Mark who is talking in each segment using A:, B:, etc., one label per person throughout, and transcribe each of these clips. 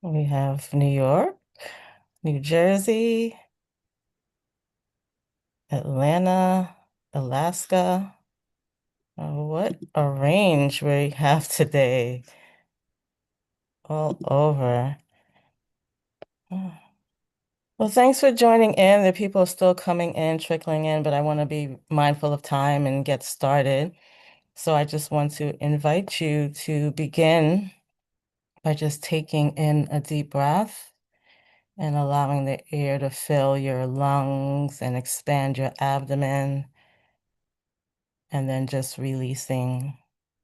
A: We have New York, New Jersey, Atlanta, Alaska. What a range we have today, all over. Well, thanks for joining in. The people are still coming in, trickling in, but I want to be mindful of time and get started. So I just want to invite you to begin by just taking in a deep breath and allowing the air to fill your lungs and expand your abdomen, and then just releasing,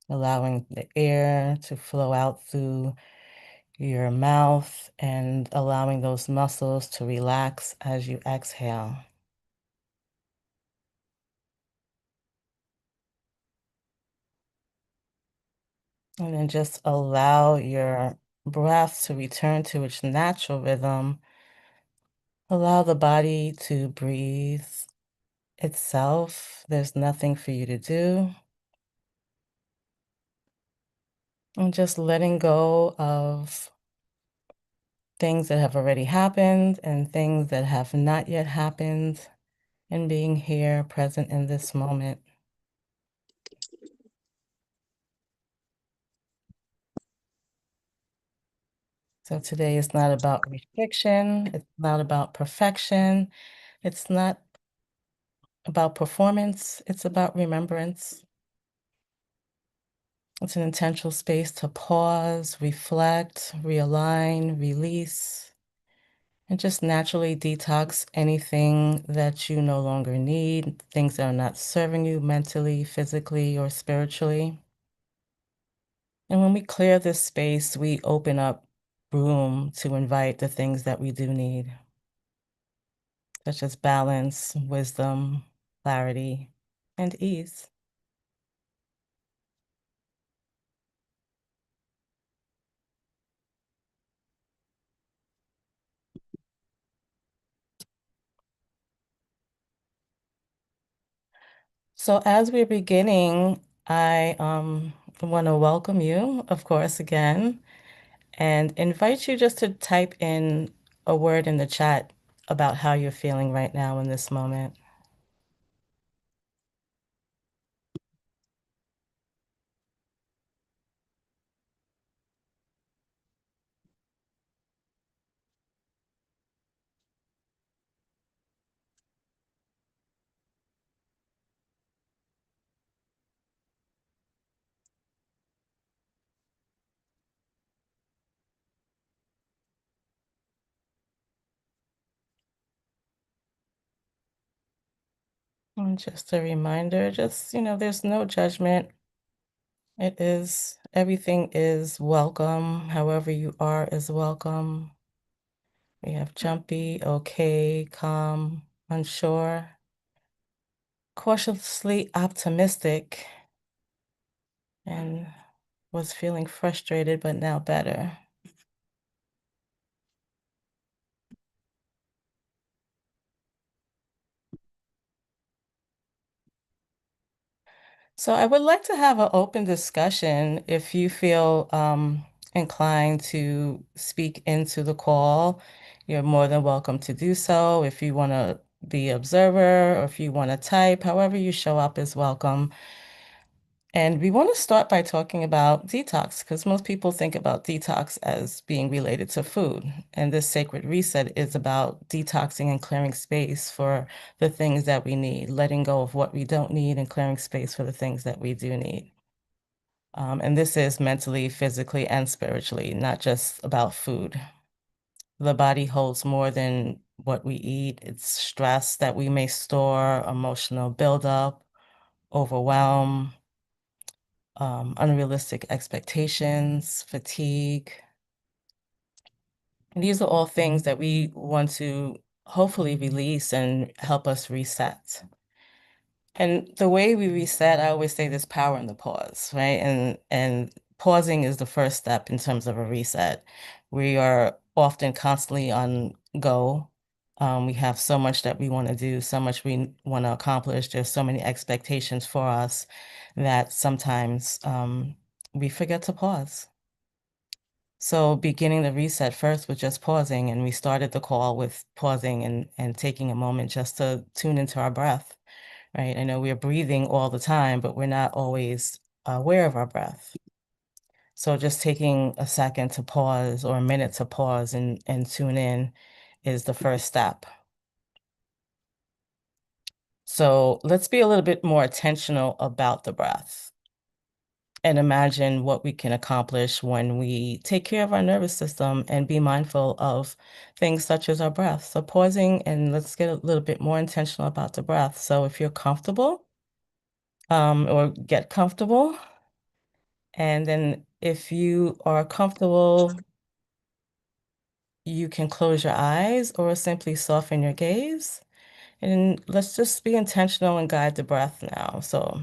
A: allowing the air to flow out through your mouth and allowing those muscles to relax as you exhale. And then just allow your breath to return to its natural rhythm. Allow the body to breathe itself. There's nothing for you to do. And just letting go of things that have already happened and things that have not yet happened, and being here present in this moment. So today is not about restriction, it's not about perfection, it's not about performance, it's about remembrance. It's an intentional space to pause, reflect, realign, release, and just naturally detox anything that you no longer need, things that are not serving you mentally, physically, or spiritually. And when we clear this space, we open up room to invite the things that we do need, such as balance, wisdom, clarity, and ease. So as we're beginning, I want to welcome you, of course, again, and invite you just to type in a word in the chat about how you're feeling right now in this moment. And just a reminder, just, there's no judgment. Everything is welcome. However you are is welcome. We have jumpy, okay, calm, unsure, cautiously optimistic, and was feeling frustrated, but now better. So I would like to have an open discussion. If you feel inclined to speak into the call, you're more than welcome to do so. If you want to be observer or if you want to type, however you show up is welcome. And we want to start by talking about detox, because most people think about detox as being related to food. And this sacred reset is about detoxing and clearing space for the things that we need, letting go of what we don't need and clearing space for the things that we do need. And this is mentally, physically, and spiritually, not just about food. The body holds more than what we eat. It's stress that we may store, emotional buildup, overwhelm, unrealistic expectations, fatigue. And these are all things that we want to hopefully release and help us reset. And the way we reset, I always say there's power in the pause, right? And pausing is the first step in terms of a reset. We are often constantly on go. We have so much that we want to do, so much we want to accomplish. There's so many expectations for us that sometimes we forget to pause. So beginning the reset first with just pausing, and we started the call with pausing and taking a moment just to tune into our breath, right? I know we're breathing all the time, but we're not always aware of our breath. So just taking a second to pause or a minute to pause and tune in is the first step. So let's be a little bit more intentional about the breath and imagine what we can accomplish when we take care of our nervous system and be mindful of things such as our breath. So pausing, and let's get a little bit more intentional about the breath. So if you're comfortable, or get comfortable, and then if you are comfortable, you can close your eyes or simply soften your gaze. And let's just be intentional and guide the breath now. So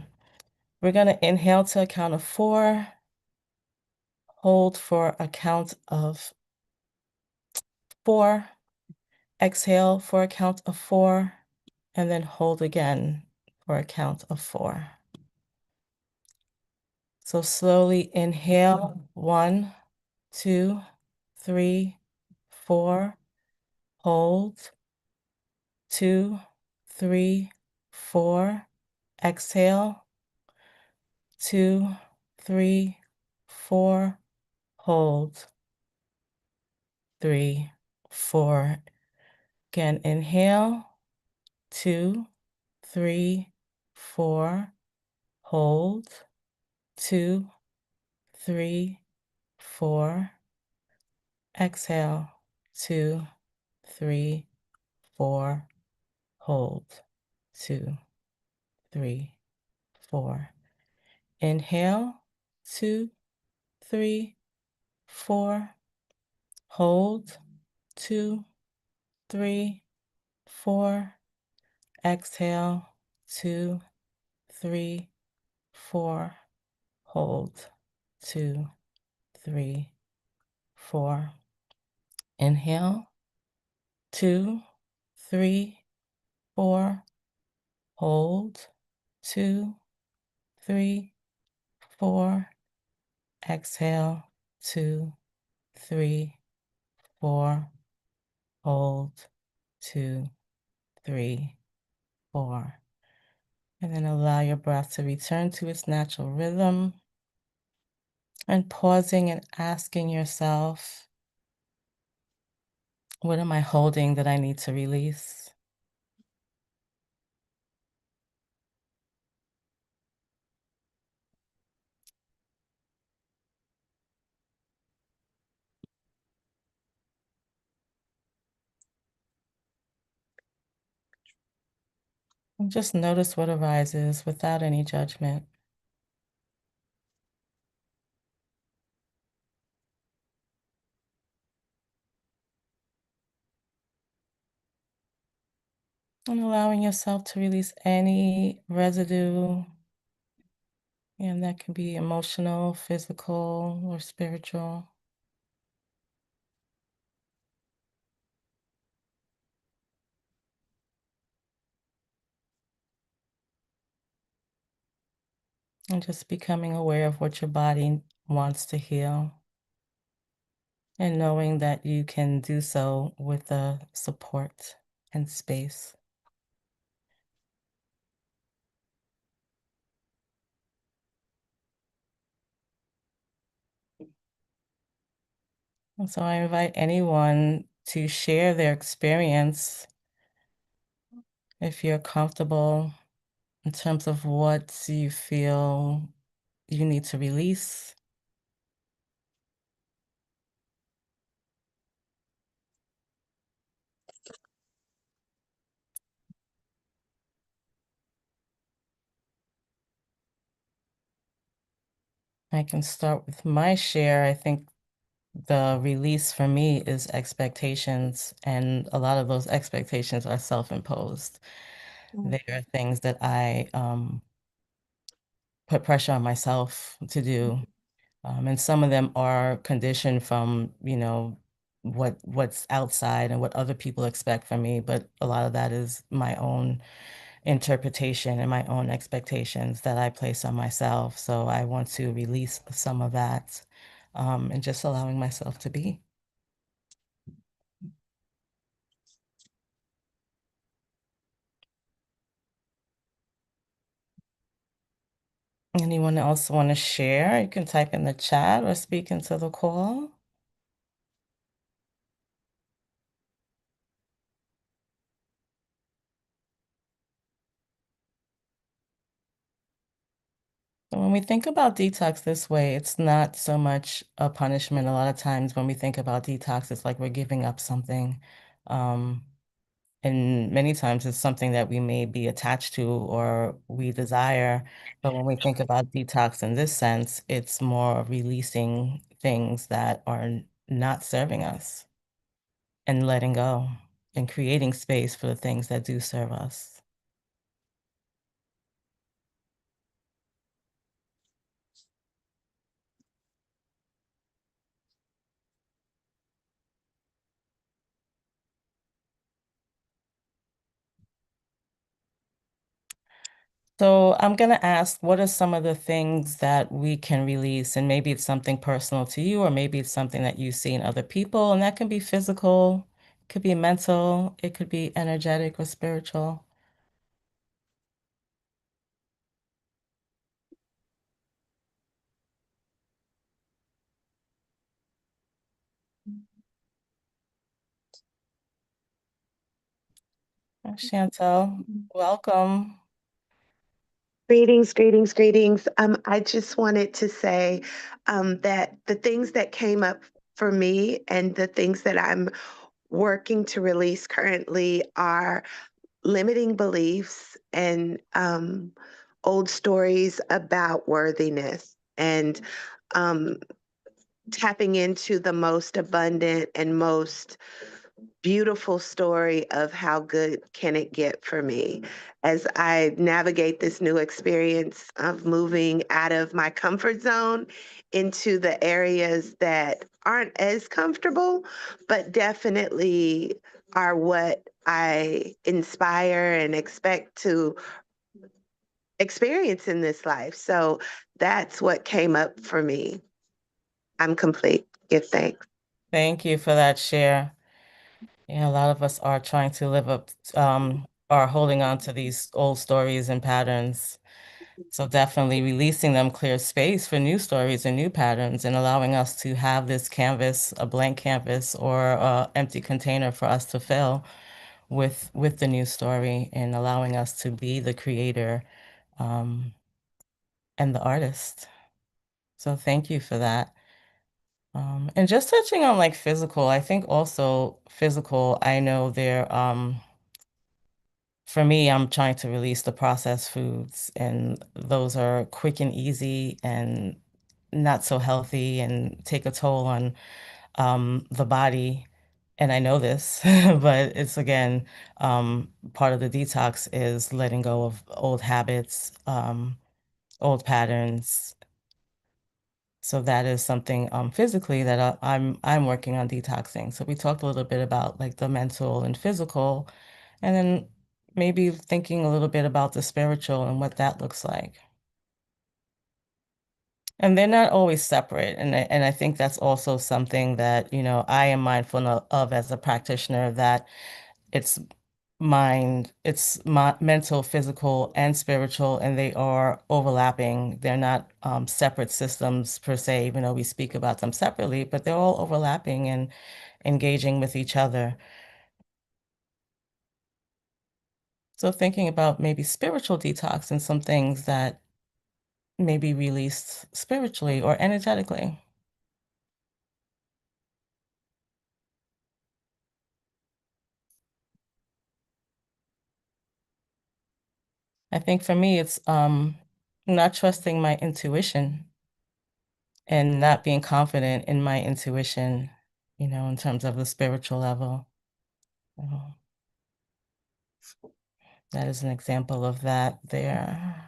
A: we're going to inhale to a count of 4, hold for a count of 4, exhale for a count of 4, and then hold again for a count of 4. So slowly inhale, 1, 2, 3, 4, hold, 2, 3, 4, exhale, 2, 3, 4, hold, 3, 4. Again, inhale, 2, 3, 4, hold, 2, 3, 4, exhale, 2, 3, 4, hold, 2, 3, 4. Inhale, 2, 3, 4, hold, 2, 3, 4, exhale, 2, 3, 4, hold, 2, 3, 4. Inhale, 2, 3, 4, hold, 2, 3, 4, exhale, 2, 3, 4, hold, 2, 3, 4. And then allow your breath to return to its natural rhythm and pausing and asking yourself, what am I holding that I need to release? And just notice what arises without any judgment. And allowing yourself to release any residue, and that can be emotional, physical, or spiritual. And just becoming aware of what your body wants to heal, and knowing that you can do so with the support and space. And so I invite anyone to share their experience if you're comfortable in terms of what you feel you need to release. I can start with my share. I think the release for me is expectations, and a lot of those expectations are self-imposed. They are things that I put pressure on myself to do. And some of them are conditioned from, what's outside and what other people expect from me. But a lot of that is my own interpretation and my own expectations that I place on myself. So I want to release some of that. and just allowing myself to be. Anyone else want to share? You can type in the chat or speak into the call. When we think about detox this way, it's not so much a punishment. A lot of times when we think about detox, it's like we're giving up something. Um, and many times it's something that we may be attached to or we desire. But when we think about detox in this sense, it's more releasing things that are not serving us and letting go and creating space for the things that do serve us. So I'm going to ask, what are some of the things that we can release? And maybe it's something personal to you, or maybe it's something that you see in other people, and that can be physical, it could be mental, it could be energetic or spiritual. Chantel, welcome.
B: Greetings, greetings, greetings. I just wanted to say that the things that came up for me and the things that I'm working to release currently are limiting beliefs and old stories about worthiness and um, tapping into the most abundant and most beautiful story of how good can it get for me as I navigate this new experience of moving out of my comfort zone into the areas that aren't as comfortable, but definitely are what I inspire and expect to experience in this life. So that's what came up for me. I'm complete. Give thanks.
A: Thank you for that share. Yeah, a lot of us are trying to live up, are holding on to these old stories and patterns. So definitely releasing them clears space for new stories and new patterns and allowing us to have this canvas, a blank canvas or a empty container for us to fill with the new story and allowing us to be the creator, um, and the artist. So thank you for that. And just touching on like physical, I think also physical, I know for me, I'm trying to release the processed foods, and those are quick and easy and not so healthy and take a toll on the body. And I know this, but it's again, part of the detox is letting go of old habits, old patterns. So that is something physically that I'm working on detoxing. So we talked a little bit about like the mental and physical, and then maybe thinking a little bit about the spiritual and what that looks like. And they're not always separate. And I think that's also something that, I am mindful of as a practitioner, that it's it's my mental, physical, and spiritual, and they are overlapping. They're not separate systems per se, even though we speak about them separately, but they're all overlapping and engaging with each other. So thinking about maybe spiritual detox and some things that may be released spiritually or energetically. I think for me, it's not trusting my intuition and not being confident in my intuition, in terms of the spiritual level. Uh, that is an example of that there.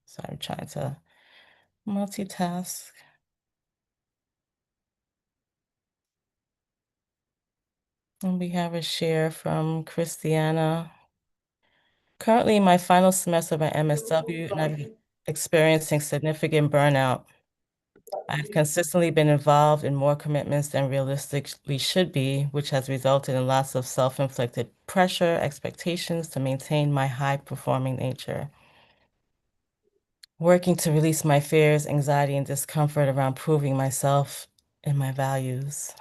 A: So I'm trying to multitask. And we have a share from Christiana. Currently in my final semester of my MSW, and I'm experiencing significant burnout. I've consistently been involved in more commitments than realistically should be, which has resulted in lots of self-inflicted pressure, expectations to maintain my high-performing nature. Working to release my fears, anxiety, and discomfort around proving myself and my values.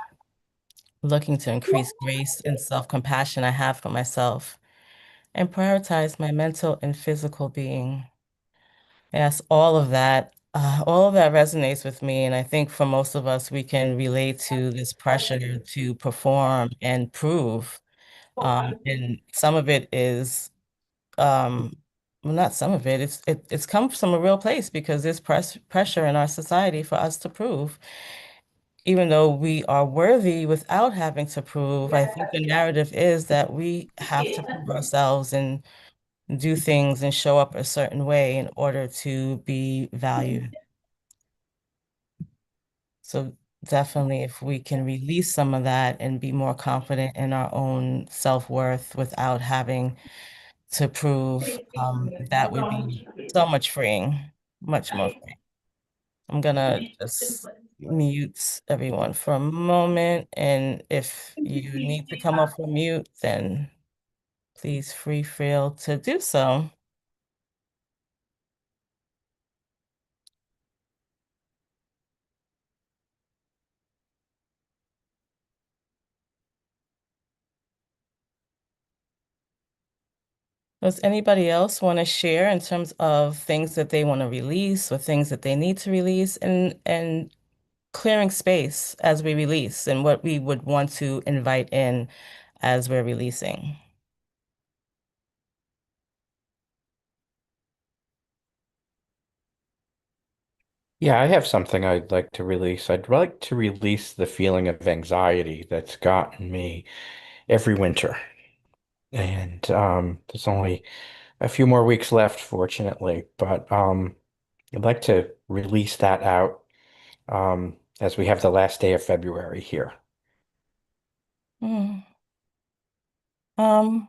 A: Looking to increase grace and self-compassion I have for myself and prioritize my mental and physical being. Yes, all of that resonates with me. And I think for most of us, we can relate to this pressure to perform and prove. And some of it is, well, not some of it, it's come from a real place because there's pressure in our society for us to prove. Even though we are worthy without having to prove, I think the narrative is that we have to prove ourselves and do things and show up a certain way in order to be valued. So definitely if we can release some of that and be more confident in our own self-worth without having to prove, that would be so much freeing, much more freeing. I'm gonna just mute everyone for a moment, and if you need to come off of mute, then please feel to do so. Does anybody else want to share in terms of things that they want to release or things that they need to release and clearing space as we release and what we would want to invite in as we're releasing?
C: Yeah, I have something I'd like to release. I'd like to release the feeling of anxiety that's gotten me every winter. And there's only a few more weeks left, fortunately, but I'd like to release that out as we have the last day of February here.
A: Hmm. Um,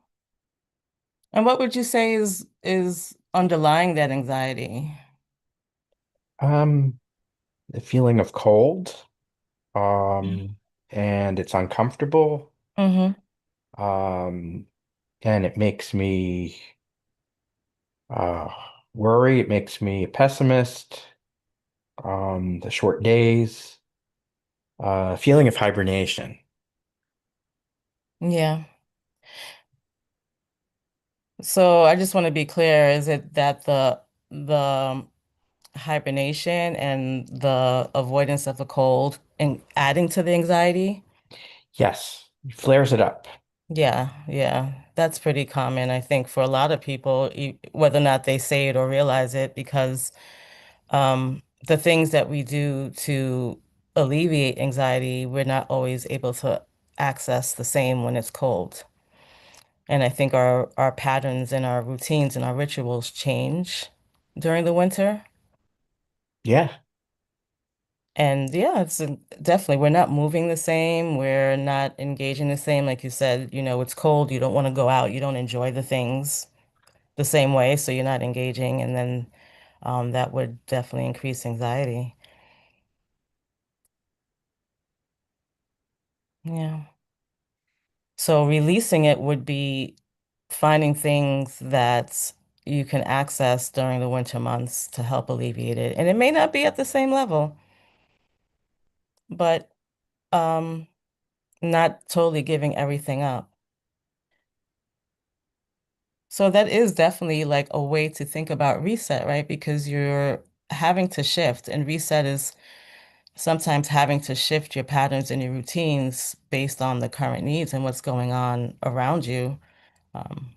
A: and what would you say is underlying that anxiety?
C: Um, the feeling of cold, um, and it's uncomfortable,
A: Mm-hmm.
C: um, and it makes me uh, worry. It makes me a pessimist. The short days, feeling of hibernation.
A: Yeah. So I just want to be clear, is it that the hibernation and the avoidance of the cold and adding to the anxiety?
C: Yes, flares it up.
A: Yeah, yeah. That's pretty common, I think, for a lot of people, whether or not they say it or realize it, because the things that we do to alleviate anxiety, we're not always able to access the same when it's cold. And I think our patterns and our routines and our rituals change during the winter.
C: Yeah,
A: And yeah, definitely we're not moving the same. We're not engaging the same. Like you said, it's cold. You don't want to go out. You don't enjoy the things the same way, so you're not engaging. And then that would definitely increase anxiety. Yeah. So releasing it would be finding things that you can access during the winter months to help alleviate it. And it may not be at the same level, but um, not totally giving everything up. So that is definitely like a way to think about reset, right? Because you're having to shift, and reset is sometimes having to shift your patterns and your routines based on the current needs and what's going on around you, um,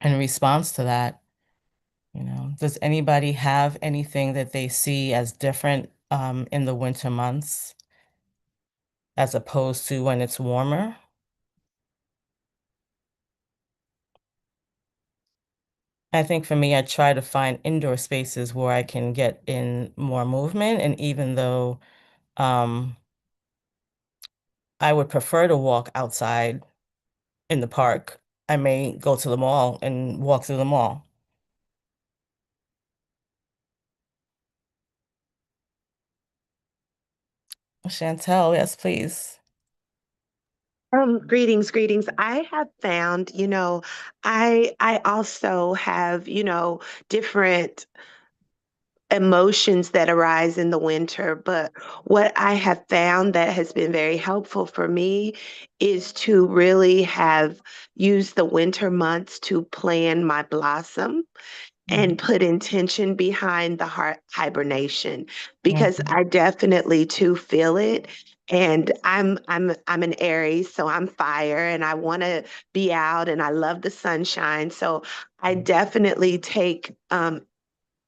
A: in response to that. Does anybody have anything that they see as different in the winter months as opposed to when it's warmer? I think for me, I try to find indoor spaces where I can get in more movement. And even though um, I would prefer to walk outside in the park, I may go to the mall and walk through the mall. Chantel, yes, please.
B: Greetings, greetings. I have found, I also have, different emotions that arise in the winter. But what I have found that has been very helpful for me is to really have used the winter months to plan my blossom and
A: Mhm.
B: put intention behind the heart hibernation because
A: Mhm.
B: I definitely too feel it. And I'm an Aries, so I'm fire and I want to be out and I love the sunshine. So I definitely take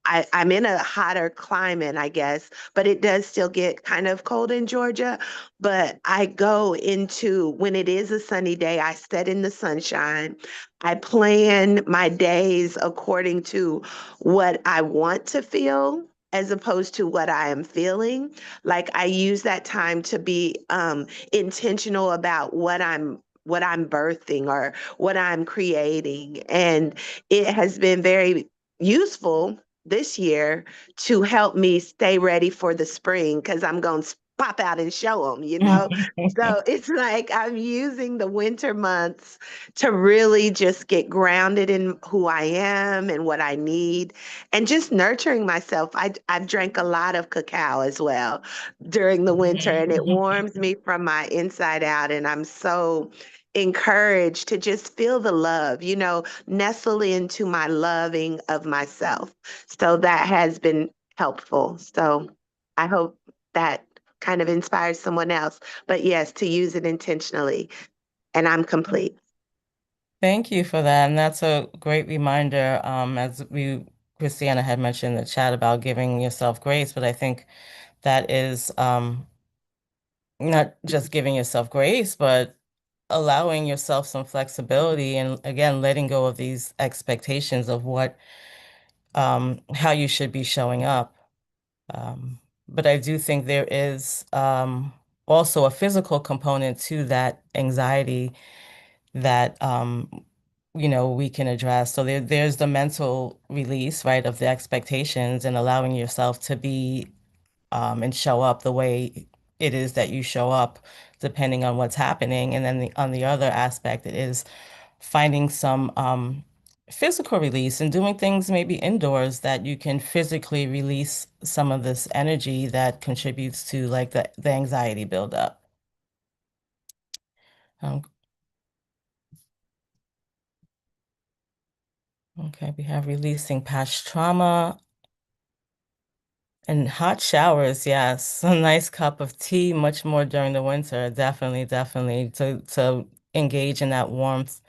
B: I'm in a hotter climate, I guess, but it does still get kind of cold in Georgia. But I go into when it is a sunny day, I sit in the sunshine. I plan my days according to what I want to feel as opposed to what I am feeling. Like I use that time to be intentional about what I'm birthing or what I'm creating. And it has been very useful this year to help me stay ready for the spring because I'm going to pop out and show them. So it's like I'm using the winter months to really just get grounded in who I am and what I need and just nurturing myself. I've drank a lot of cacao as well during the winter and it warms me from my inside out. And I'm so encouraged to just feel the love, nestle into my loving of myself. So that has been helpful. So I hope that kind of inspires someone else. But yes, to use it intentionally. And I'm complete.
A: Thank you for that. And that's a great reminder, Christiana had mentioned in the chat about giving yourself grace, but I think that is not just giving yourself grace, but allowing yourself some flexibility and again, letting go of these expectations of how you should be showing up. Um, but I do think there is also a physical component to that anxiety that we can address. So there's the mental release, right, of the expectations and allowing yourself to be and show up the way it is that you show up, depending on what's happening. And then on the other aspect, it is finding some physical release and doing things maybe indoors that you can physically release some of this energy that contributes to like the anxiety buildup. Um, okay, we have releasing past trauma and hot showers. Yes, a nice cup of tea, much more during the winter. Definitely, definitely to engage in that warmth,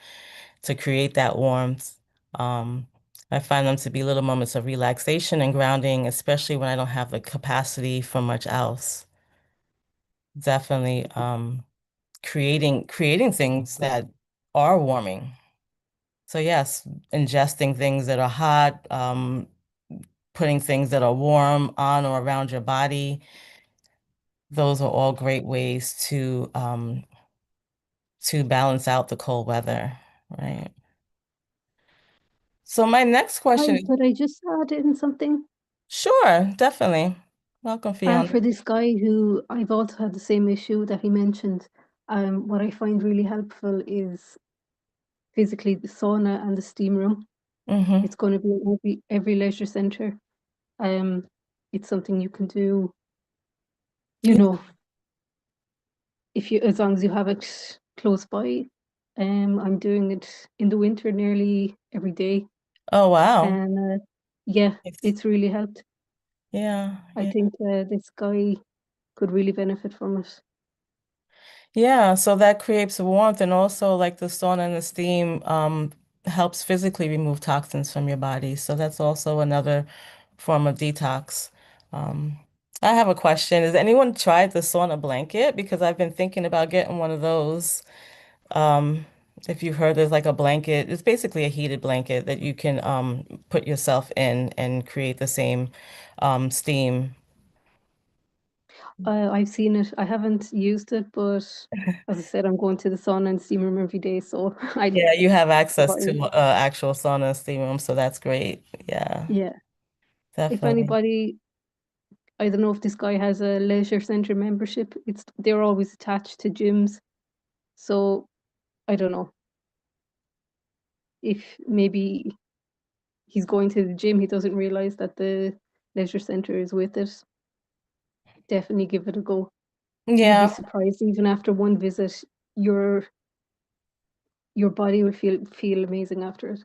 A: to create that warmth. Um, I find them to be little moments of relaxation and grounding, especially when I don't have the capacity for much else. Definitely, creating things that are warming. So yes, ingesting things that are hot, putting things that are warm on or around your body. Those are all great ways to balance out the cold weather, right? So my next question
D: Hi,
A: is,
D: could I just add in something?
A: sure, definitely. Welcome,
D: For
A: Fiona.
D: this guy who I've also had the same issue that he mentioned, what I find really helpful is physically the sauna and the steam room.
A: Mm-hmm.
D: It's going to be in every leisure centre. Um, it's something you can do, you
A: Yeah.
D: know, if you as long as you have it close by. I'm doing it in the winter nearly every day,
A: Oh, wow.
D: and yeah,
A: It's,
D: it's really helped.
A: yeah,
D: I
A: yeah.
D: think this guy could really benefit from it.
A: Yeah, so that creates warmth and also like the sauna and the steam helps physically remove toxins from your body. So that's also another form of detox. Um, I have a question. Has anyone tried the sauna blanket? Because I've been thinking about getting one of those. Um, if you've heard, there's like a blanket. It's basically a heated blanket that you can put yourself in and create the same steam.
D: I've seen it. I haven't used it, but as I said, I'm going to the sauna and steam room every day, so I
A: Yeah, you have access
D: what-
A: to actual sauna steam room, so that's great. Yeah,
D: yeah. If
A: definitely.
D: anybody, I don't know if this guy has a leisure center membership. They're always attached to gyms. So I don't know if maybe he's going to the gym, he doesn't realize that the leisure center is with it. Definitely give it a go. You'd be
A: Yeah,
D: surprised even after one visit, your your body will feel amazing after it.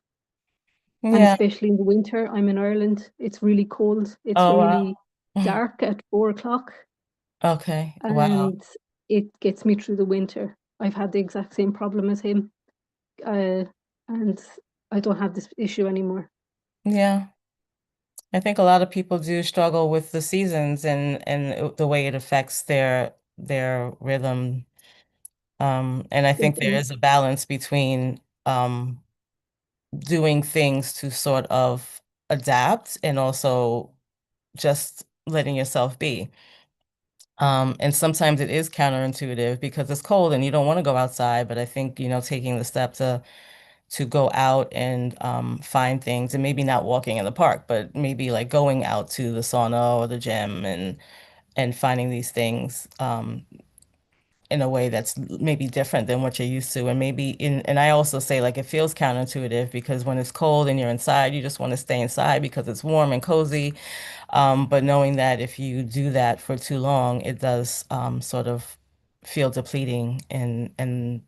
D: And
A: yeah.
D: especially in the winter, I'm in Ireland. It's really cold. It's
A: Oh,
D: really
A: wow.
D: dark at 4 o'clock,
A: Okay. Wow.
D: and it gets me through the winter. I've had the exact same problem as him, uh, and I don't have this issue anymore.
A: Yeah. I think a lot of people do struggle with the seasons and the way it affects their rhythm. And I think there
D: Definitely.
A: is a balance between doing things to sort of adapt and also just letting yourself be. And sometimes it is counterintuitive because it's cold and you don't want to go outside, but I think, taking the step to go out and find things and maybe not walking in the park, but maybe like going out to the sauna or the gym and finding these things in a way that's maybe different than what you're used to. And maybe and I also say like it feels counterintuitive because when it's cold and you're inside, you just want to stay inside because it's warm and cozy. But knowing that if you do that for too long, it does sort of feel depleting and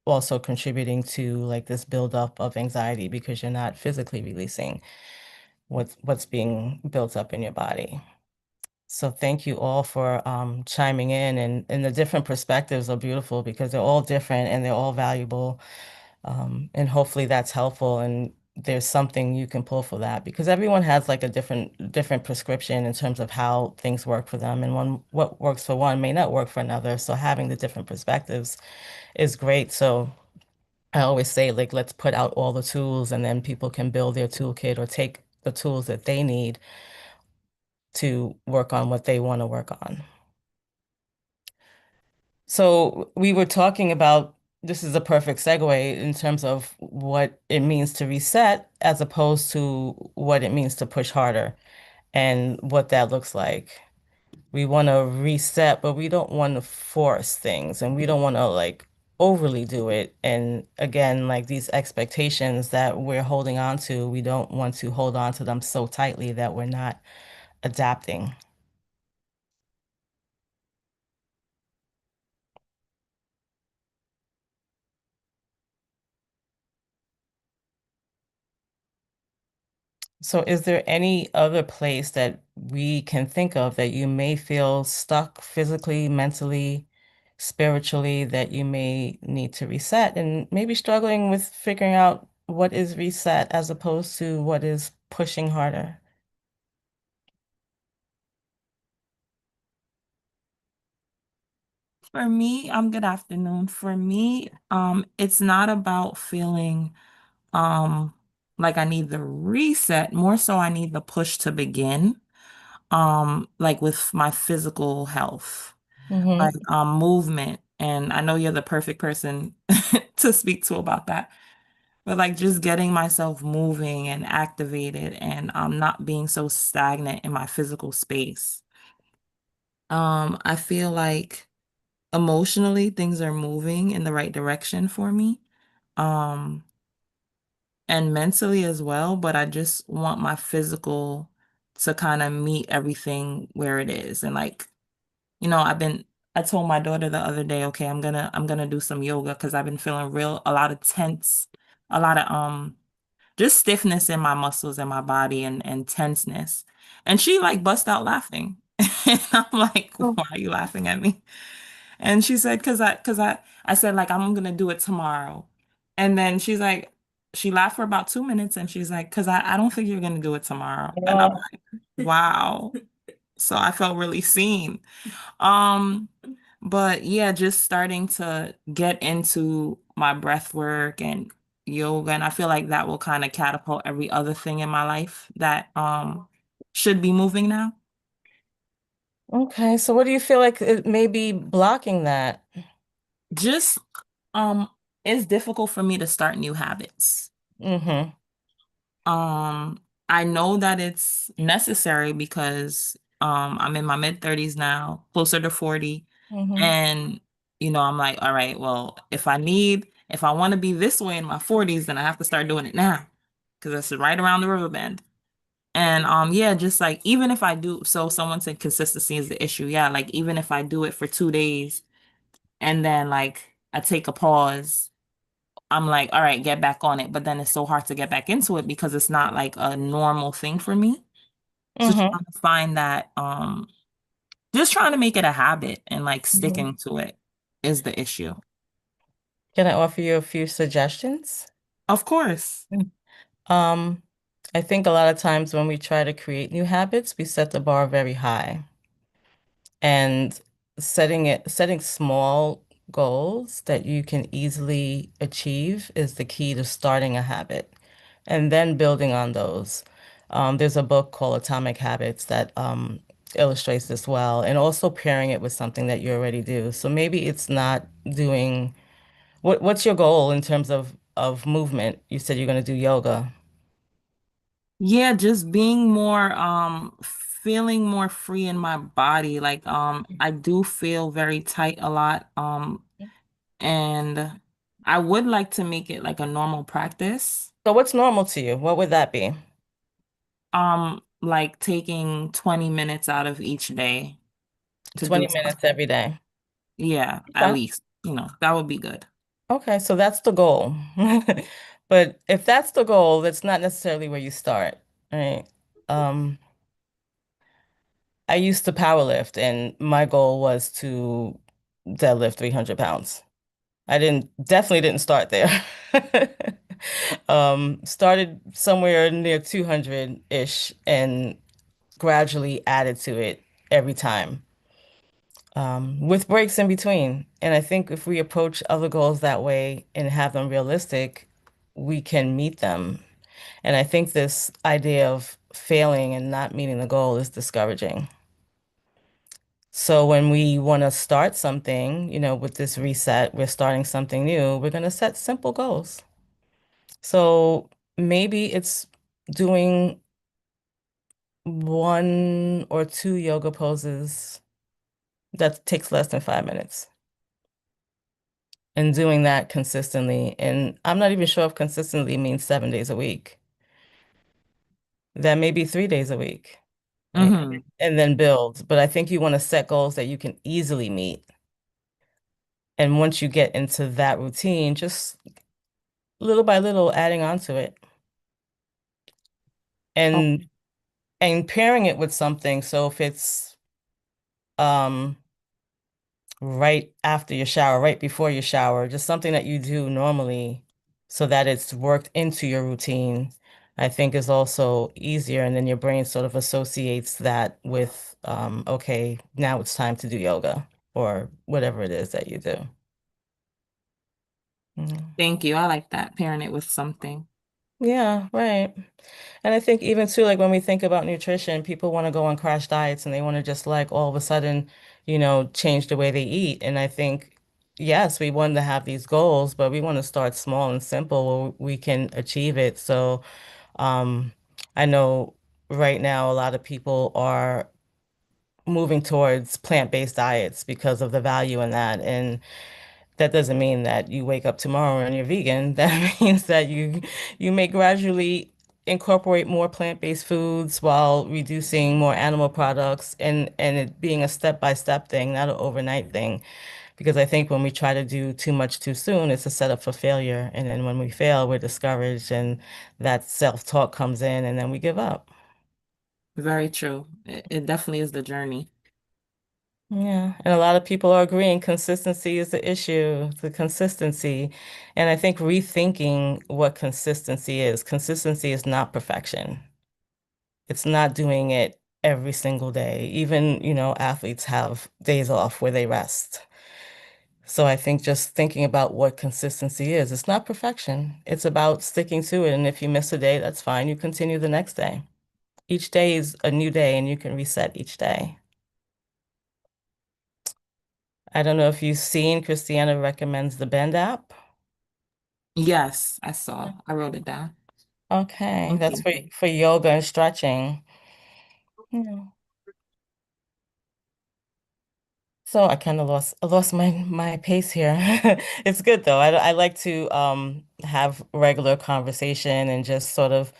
A: also contributing to like this buildup of anxiety because you're not physically releasing what's being built up in your body. So thank you all for chiming in and the different perspectives are beautiful because they're all different and they're all valuable. And hopefully that's helpful and there's something you can pull for that because everyone has like a different prescription in terms of how things work for them and what works for one may not work for another. So having the different perspectives is great. So I always say like let's put out all the tools and then people can build their toolkit or take the tools that they need to work on what they want to work on. So we were talking about this is a perfect segue in terms of what it means to reset as opposed to what it means to push harder and what that looks like. We want to reset, but we don't want to force things and we don't want to like overly do it. And again, like these expectations that we're holding on to, we don't want to hold on to them so tightly that we're not adapting. So is there any other place that we can think of that you may feel stuck physically, mentally, spiritually, that you may need to reset and maybe struggling with figuring out what is reset as opposed to what is pushing harder?
E: For me, good afternoon. For me, it's not about feeling um like I need the reset, more so I need the push to begin. Like with my physical health, like
A: Mm-hmm.
E: movement. And I know you're the perfect person to speak to about that. But like just getting myself moving and activated and not being so stagnant in my physical space. I feel like emotionally things are moving in the right direction for me. Um, and mentally as well, but I just want my physical to kind of meet everything where it is. And like, I told my daughter the other day, okay, I'm gonna do some yoga because I've been feeling a lot of tense, a lot of just stiffness in my muscles and my body and tenseness. And she like bust out laughing. And I'm like,
D: Oh,
E: why are you laughing at me? And she said, I said, like, I'm gonna do it tomorrow. And then she's like, she laughed for about 2 minutes and she's like, because I don't think you're gonna do it tomorrow. And I'm
A: Yeah.
E: like, wow. So I felt really seen. Um, but yeah, just starting to get into my breath work and yoga. And I feel like that will kind of catapult every other thing in my life that should be moving now.
A: Okay, so what do you feel like it may be blocking that?
E: Just um it's difficult for me to start new habits.
A: Mm-hmm.
E: Um I know that it's necessary because I'm in my mid 30s now, closer to 40.
A: Hmm.
E: And, I'm like, all right, well, if I want to be this way in my 40s, then I have to start doing it now because it's right around the river bend. And yeah, just like even if I do, so someone said consistency is the issue. Yeah, like even if I do it for 2 days and then like I take a pause, I'm like, all right, get back on it. But then it's so hard to get back into it because it's not like a normal thing for me. So
A: Hmm.
E: trying to find that, just trying to make it a habit and like
A: Hmm.
E: sticking to it is the issue.
A: Can I offer you a few suggestions?
E: Of course.
A: Mm. Um, I think a lot of times when we try to create new habits, we set the bar very high. And setting small goals that you can easily achieve is the key to starting a habit and then building on those. There's a book called Atomic Habits that illustrates this well, and also pairing it with something that you already do. So maybe it's not doing what's your goal in terms of movement? You said you're going to do yoga.
E: Yeah, just being more feeling more free in my body. Like I do feel very tight a lot. And I would like to make it like a normal practice.
A: So what's normal to you? What would that be?
E: Like taking 20 minutes out of each day to
A: 20
E: do
A: minutes
E: something.
A: every day.
E: Yeah, at
A: Okay.
E: least, that would be good.
A: Okay, so that's the goal. But if that's the goal, that's not necessarily where you start, right? Um, I used to power lift and my goal was to deadlift 300 pounds. I definitely didn't start there. Started somewhere near 200-ish and gradually added to it every time, with breaks in between. And I think if we approach other goals that way and have them realistic, we can meet them. And I think this idea of failing and not meeting the goal is discouraging. So when we want to start something, with this reset, we're starting something new, we're going to set simple goals. So maybe it's doing one or two yoga poses that takes less than 5 minutes and doing that consistently. And I'm not even sure if consistently means 7 days a week. That may be 3 days a week, right?
E: Hmm.
A: And then build. But I think you want to set goals that you can easily meet. And once you get into that routine, just little by little adding on to it and
E: Okay.
A: and pairing it with something. So if it's um right after your shower, right before your shower, just something that you do normally so that it's worked into your routine, I think is also easier. And then your brain sort of associates that with, okay, now it's time to do yoga or whatever it is that you do. Mhm.
E: Thank you. I like that, pairing it with something.
A: Yeah, right. And I think even too, like when we think about nutrition, people want to go on crash diets and they want to just like all of a sudden, change the way they eat. And I think, yes, we want to have these goals, but we want to start small and simple where we can achieve it. So, um, I know right now a lot of people are moving towards plant-based diets because of the value in that. And that doesn't mean that you wake up tomorrow and you're vegan. That means that you may gradually incorporate more plant-based foods while reducing more animal products and it being a step-by-step thing, not an overnight thing. Because I think when we try to do too much too soon, it's a setup for failure. And then when we fail, we're discouraged and that self-talk comes in and then we give up.
E: Very true. It definitely is the journey.
A: Yeah, and a lot of people are agreeing consistency is the issue, the consistency. And I think rethinking what consistency is. Consistency is not perfection. It's not doing it every single day. Even, athletes have days off where they rest. So I think just thinking about what consistency is, it's not perfection. It's about sticking to it. And if you miss a day, that's fine. You continue the next day. Each day is a new day and you can reset each day. I don't know if you've seen Christiana recommends the Bend app.
E: Yes, I saw. I wrote it down.
A: Okay,
E: Thank
A: that's
E: you.
A: for yoga and stretching. Yeah. So I lost my pace here. It's good though. I like to have regular conversation and just sort of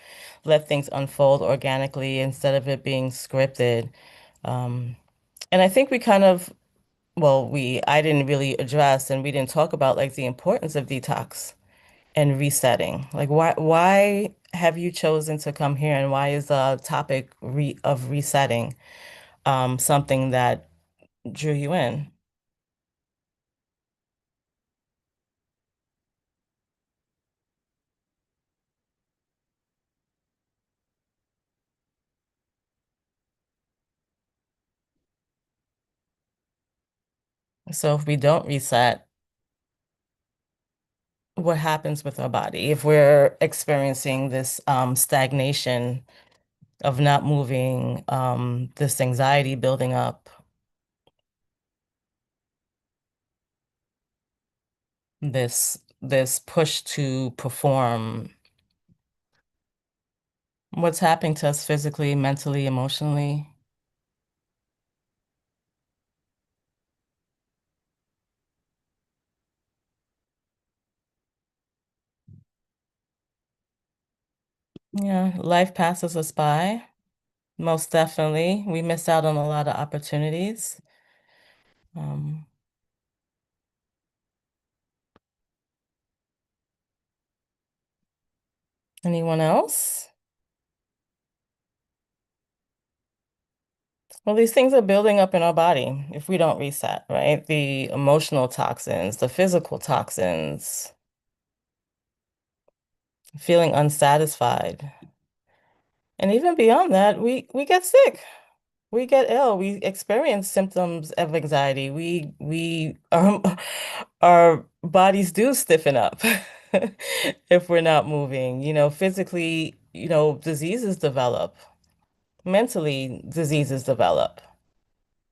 A: let things unfold organically instead of it being scripted. Um, and I think we kind of well, I didn't really address and we didn't talk about like the importance of detox and resetting. Like why have you chosen to come here and why is the topic of resetting something that drew you in? So if we don't reset, what happens with our body? If we're experiencing this stagnation of not moving, this anxiety building up, this push to perform, what's happening to us physically, mentally, emotionally? Yeah, life passes us by. Most definitely. We miss out on a lot of opportunities. Um, Anyone else? Well, these things are building up in our body if we don't reset, right? The emotional toxins, the physical toxins, feeling unsatisfied. And even beyond that, we get sick. We get ill. We experience symptoms of anxiety. We our bodies do stiffen up if we're not moving. Physically, diseases develop. Mentally, diseases develop.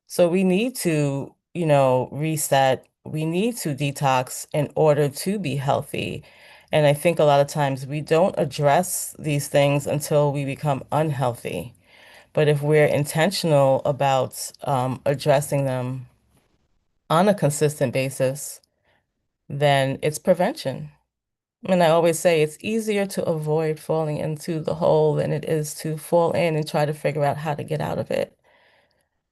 A: So we need to, reset. We need to detox in order to be healthy. And I think a lot of times we don't address these things until we become unhealthy. But if we're intentional about addressing them on a consistent basis, then it's prevention. And I always say it's easier to avoid falling into the hole than it is to fall in and try to figure out how to get out of it.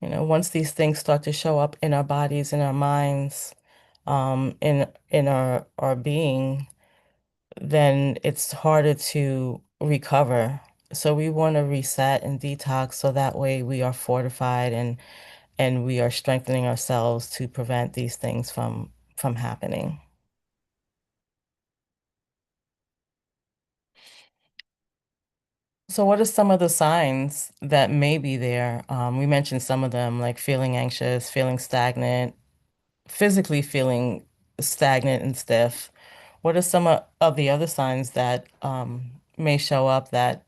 A: Once these things start to show up in our bodies, in our minds, in our being, then it's harder to recover. So we want to reset and detox so that way we are fortified and we are strengthening ourselves to prevent these things from happening. So what are some of the signs that may be there? We mentioned some of them, like feeling anxious, feeling stagnant, physically feeling stagnant and stiff. What are some of the other signs that may show up that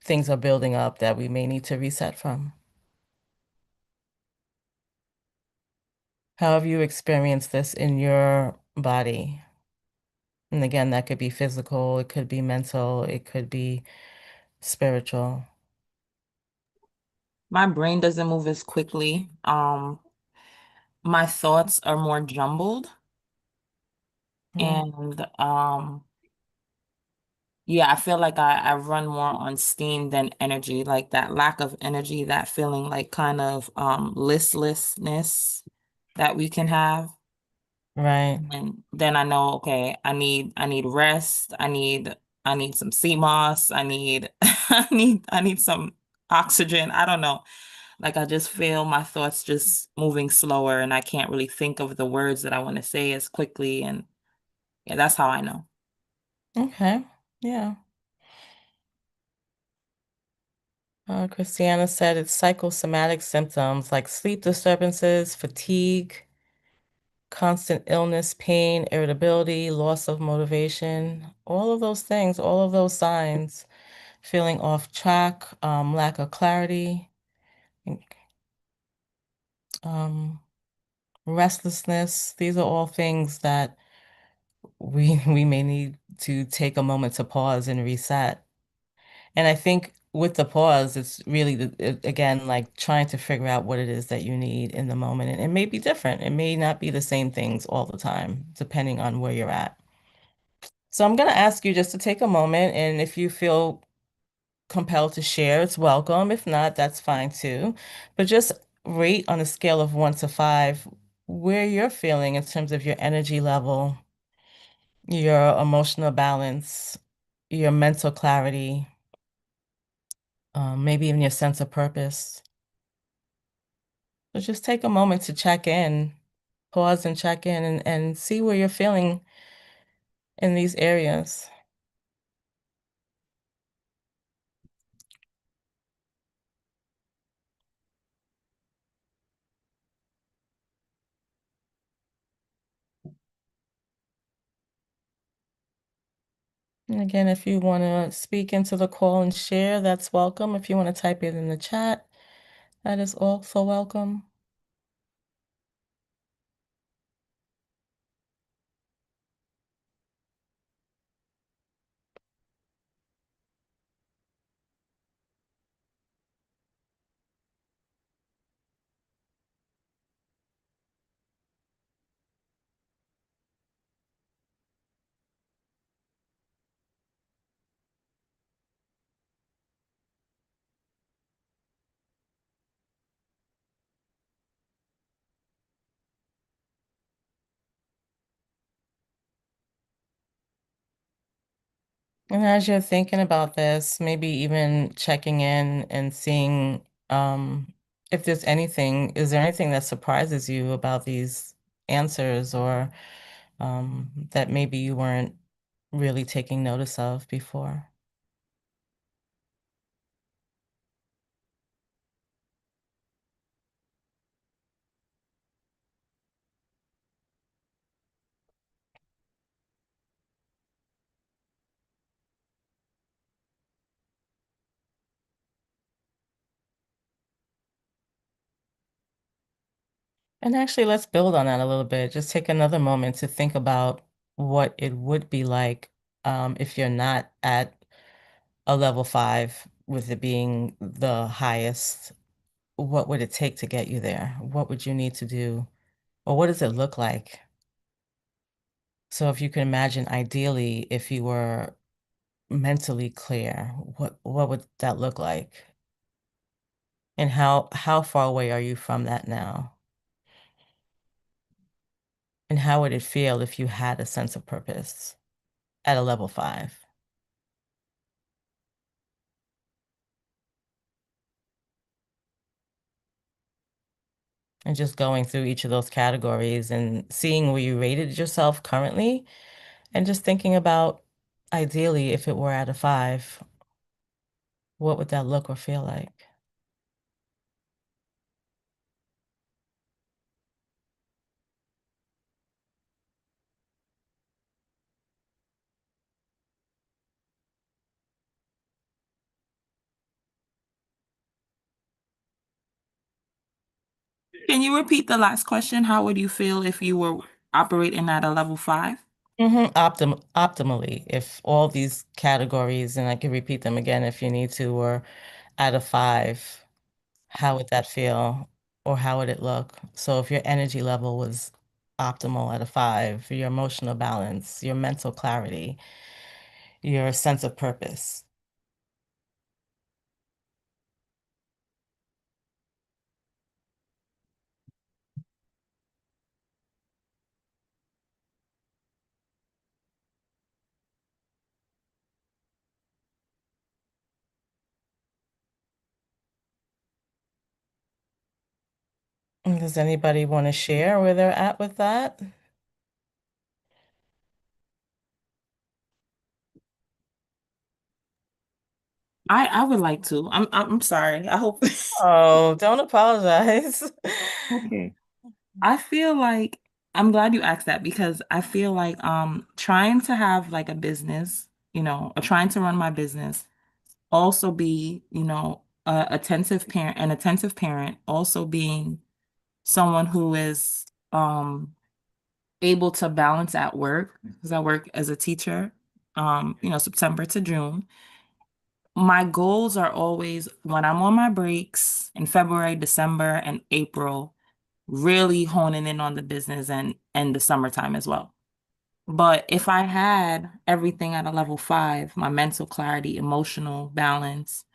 A: things are building up that we may need to reset from? How have you experienced this in your body? And again, that could be physical, it could be mental, it could be spiritual.
E: My brain doesn't move as quickly. My thoughts are more jumbled
A: Mm,
E: and yeah, I feel like I run more on steam than energy, like that lack of energy, that feeling like kind of listlessness that we can have.
A: right.
E: And then I know, okay, I need rest. I need some sea moss. I need I need some oxygen. I don't know. Like I just feel my thoughts just moving slower and I can't really think of the words that I want to say as quickly. And yeah, that's how I know.
A: Okay. Yeah. Christiana said it's psychosomatic symptoms like sleep disturbances, fatigue, constant illness, pain, irritability, loss of motivation, all of those things, all of those signs, feeling off track, lack of clarity, um, restlessness. These are all things that we we may need to take a moment to pause and reset. And I think with the pause, it's really again like trying to figure out what it is that you need in the moment. And it may be different. It may not be the same things all the time, depending on where you're at. So I'm going to ask you just to take a moment, and if you feel compelled to share, it's welcome. If not, that's fine too. But just rate on a scale of 1 to 5 where you're feeling in terms of your energy level, your emotional balance, your mental clarity, maybe even your sense of purpose. So just take a moment to check in, pause and check in and see where you're feeling in these areas. And again, if you want to speak into the call and share, that's welcome. If you want to type it in the chat, that is also welcome. And as you're thinking about this, maybe even checking in and seeing if there's anything, is there anything that surprises you about these answers or that maybe you weren't really taking notice of before? And actually, let's build on that a little bit. Just take another moment to think about what it would be like if you're not at a level 5, with it being the highest. What would it take to get you there? What would you need to do? Or what does it look like? So if you can imagine ideally if you were mentally clear, what would that look like? And how far away are you from that now? And how would it feel if you had a sense of purpose at a level 5? And just going through each of those categories and seeing where you rated yourself currently, and just thinking about ideally if it were at a 5, what would that look or feel like?
E: Can you repeat the last question? How would you feel if you were operating at a level 5?
A: Optimally, if all these categories, and I can repeat them again if you need to, were at a 5, how would that feel or how would it look? So if your energy level was optimal at a 5, your emotional balance, your mental clarity, your sense of purpose. And does anybody want to share where they're at with that?
E: I would like to. I'm sorry. I hope.
A: Oh, don't apologize.
E: Okay. I feel like I'm glad you asked that because I feel like trying to have like a business, or trying to run my business, also be, an attentive parent, also being someone who is able to balance at work because I work as a teacher, September to June. my goals are always when I'm on my breaks in February, December, and April, really honing in on the business and the summertime as well. But if I had everything at a level 5, my mental clarity, emotional balance,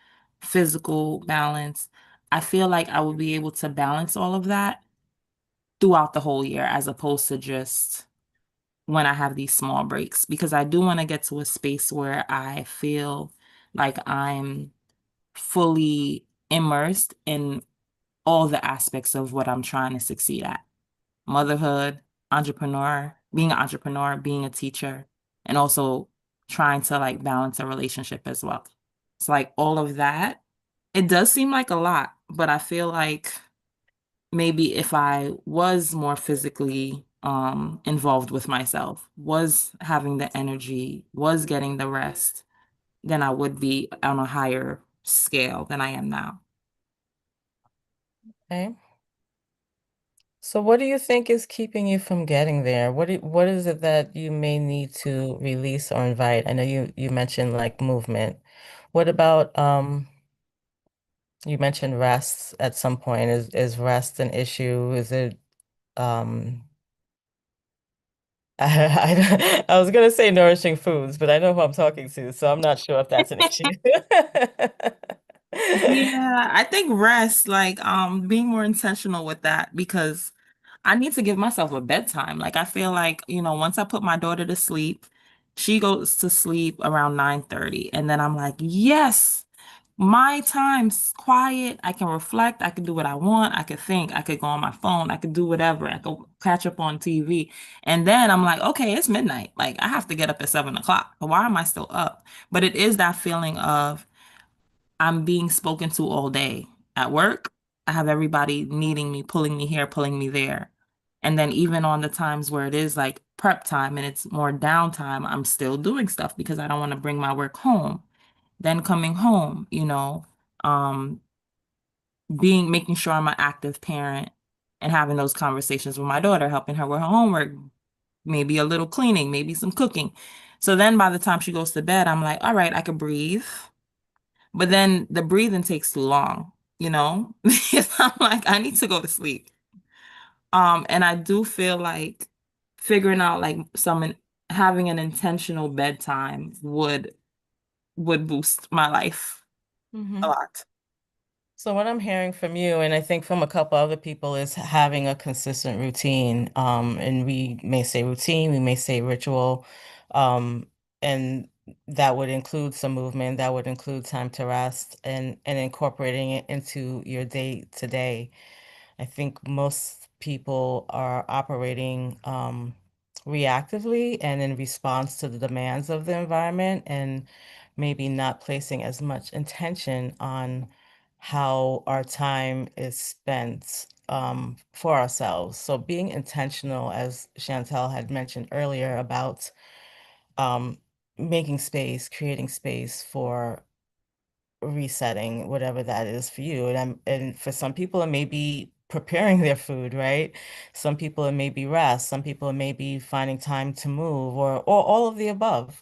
E: physical balance, I feel like I would be able to balance all of that throughout the whole year as opposed to just when I have these small breaks because I do want to get to a space where I feel like I'm fully immersed in all the aspects of what I'm trying to succeed at. Motherhood, being an entrepreneur, being a teacher, and also trying to like balance a relationship as well. It's like all of that. It does seem like a lot, but I feel like maybe if I was more physically involved with myself, was having the energy, was getting the rest, then I would be on a higher scale than I am now.
A: Okay. So what do you think is keeping you from getting there? What is it that you may need to release or invite? I know you mentioned like movement. What about you mentioned rest at some point. Is rest an issue? Is it um I was gonna say nourishing foods, but I know who I'm talking to, so I'm not sure if that's an issue.
E: Yeah, I think rest, like being more intentional with that because I need to give myself a bedtime. Like I feel like, once I put my daughter to sleep, she goes to sleep around 9:30 and then I'm like, "Yes, my time's quiet. I can reflect. I can do what I want. I could think. I could go on my phone. I could do whatever. I could catch up on TV." And then I'm like, okay, it's midnight. Like I have to get up at 7 o'clock. Why am I still up? But it is that feeling of I'm being spoken to all day at work. I have everybody needing me, pulling me here, pulling me there. And then even on the times where it is like prep time and it's more downtime, I'm still doing stuff because I don't want to bring my work home. Then coming home, um, making sure I'm an active parent and having those conversations with my daughter, helping her with her homework, maybe a little cleaning, maybe some cooking. So then by the time she goes to bed, I'm like, all right, I could breathe. But then the breathing takes too long, you know? Because I'm like, I need to go to sleep. And I do feel like figuring out like having an intentional bedtime would boost my life a
A: Mhm.
E: lot.
A: So what I'm hearing from you, and I think from a couple other people, is having a consistent routine. And we may say routine, we may say ritual, and that would include some movement, that would include time to rest, and incorporating it into your day to day. I think most people are operating reactively and in response to the demands of the environment and maybe not placing as much intention on how our time is spent for ourselves. So being intentional, as Chantel had mentioned earlier, about um, making space, creating space for resetting, whatever that is for you. And for some people it may be preparing their food, right? Some people it may be rest, some people it may be finding time to move or all of the above.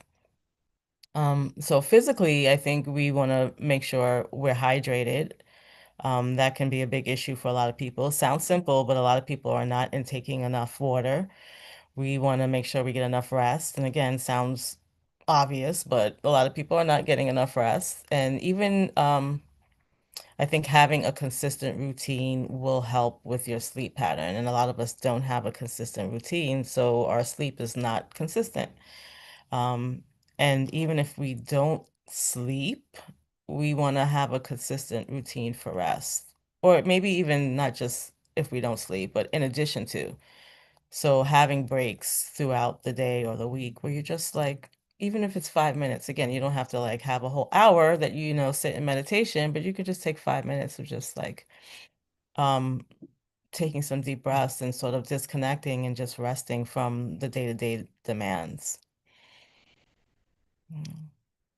A: So physically, I think we want to make sure we're hydrated. That can be a big issue for a lot of people. Sounds simple, but a lot of people are not intaking enough water. We want to make sure we get enough rest. And again, sounds obvious, but a lot of people are not getting enough rest. And even I think having a consistent routine will help with your sleep pattern. And a lot of us don't have a consistent routine, so our sleep is not consistent. Um, and even if we don't sleep, we want to have a consistent routine for rest. Or maybe even not just if we don't sleep, but in addition to. So having breaks throughout the day or the week where you're just like, even if it's 5 minutes, again, you don't have to like have a whole hour that sit in meditation, but you could just take 5 minutes of just like um taking some deep breaths and sort of disconnecting and just resting from the day-to-day demands. Mm.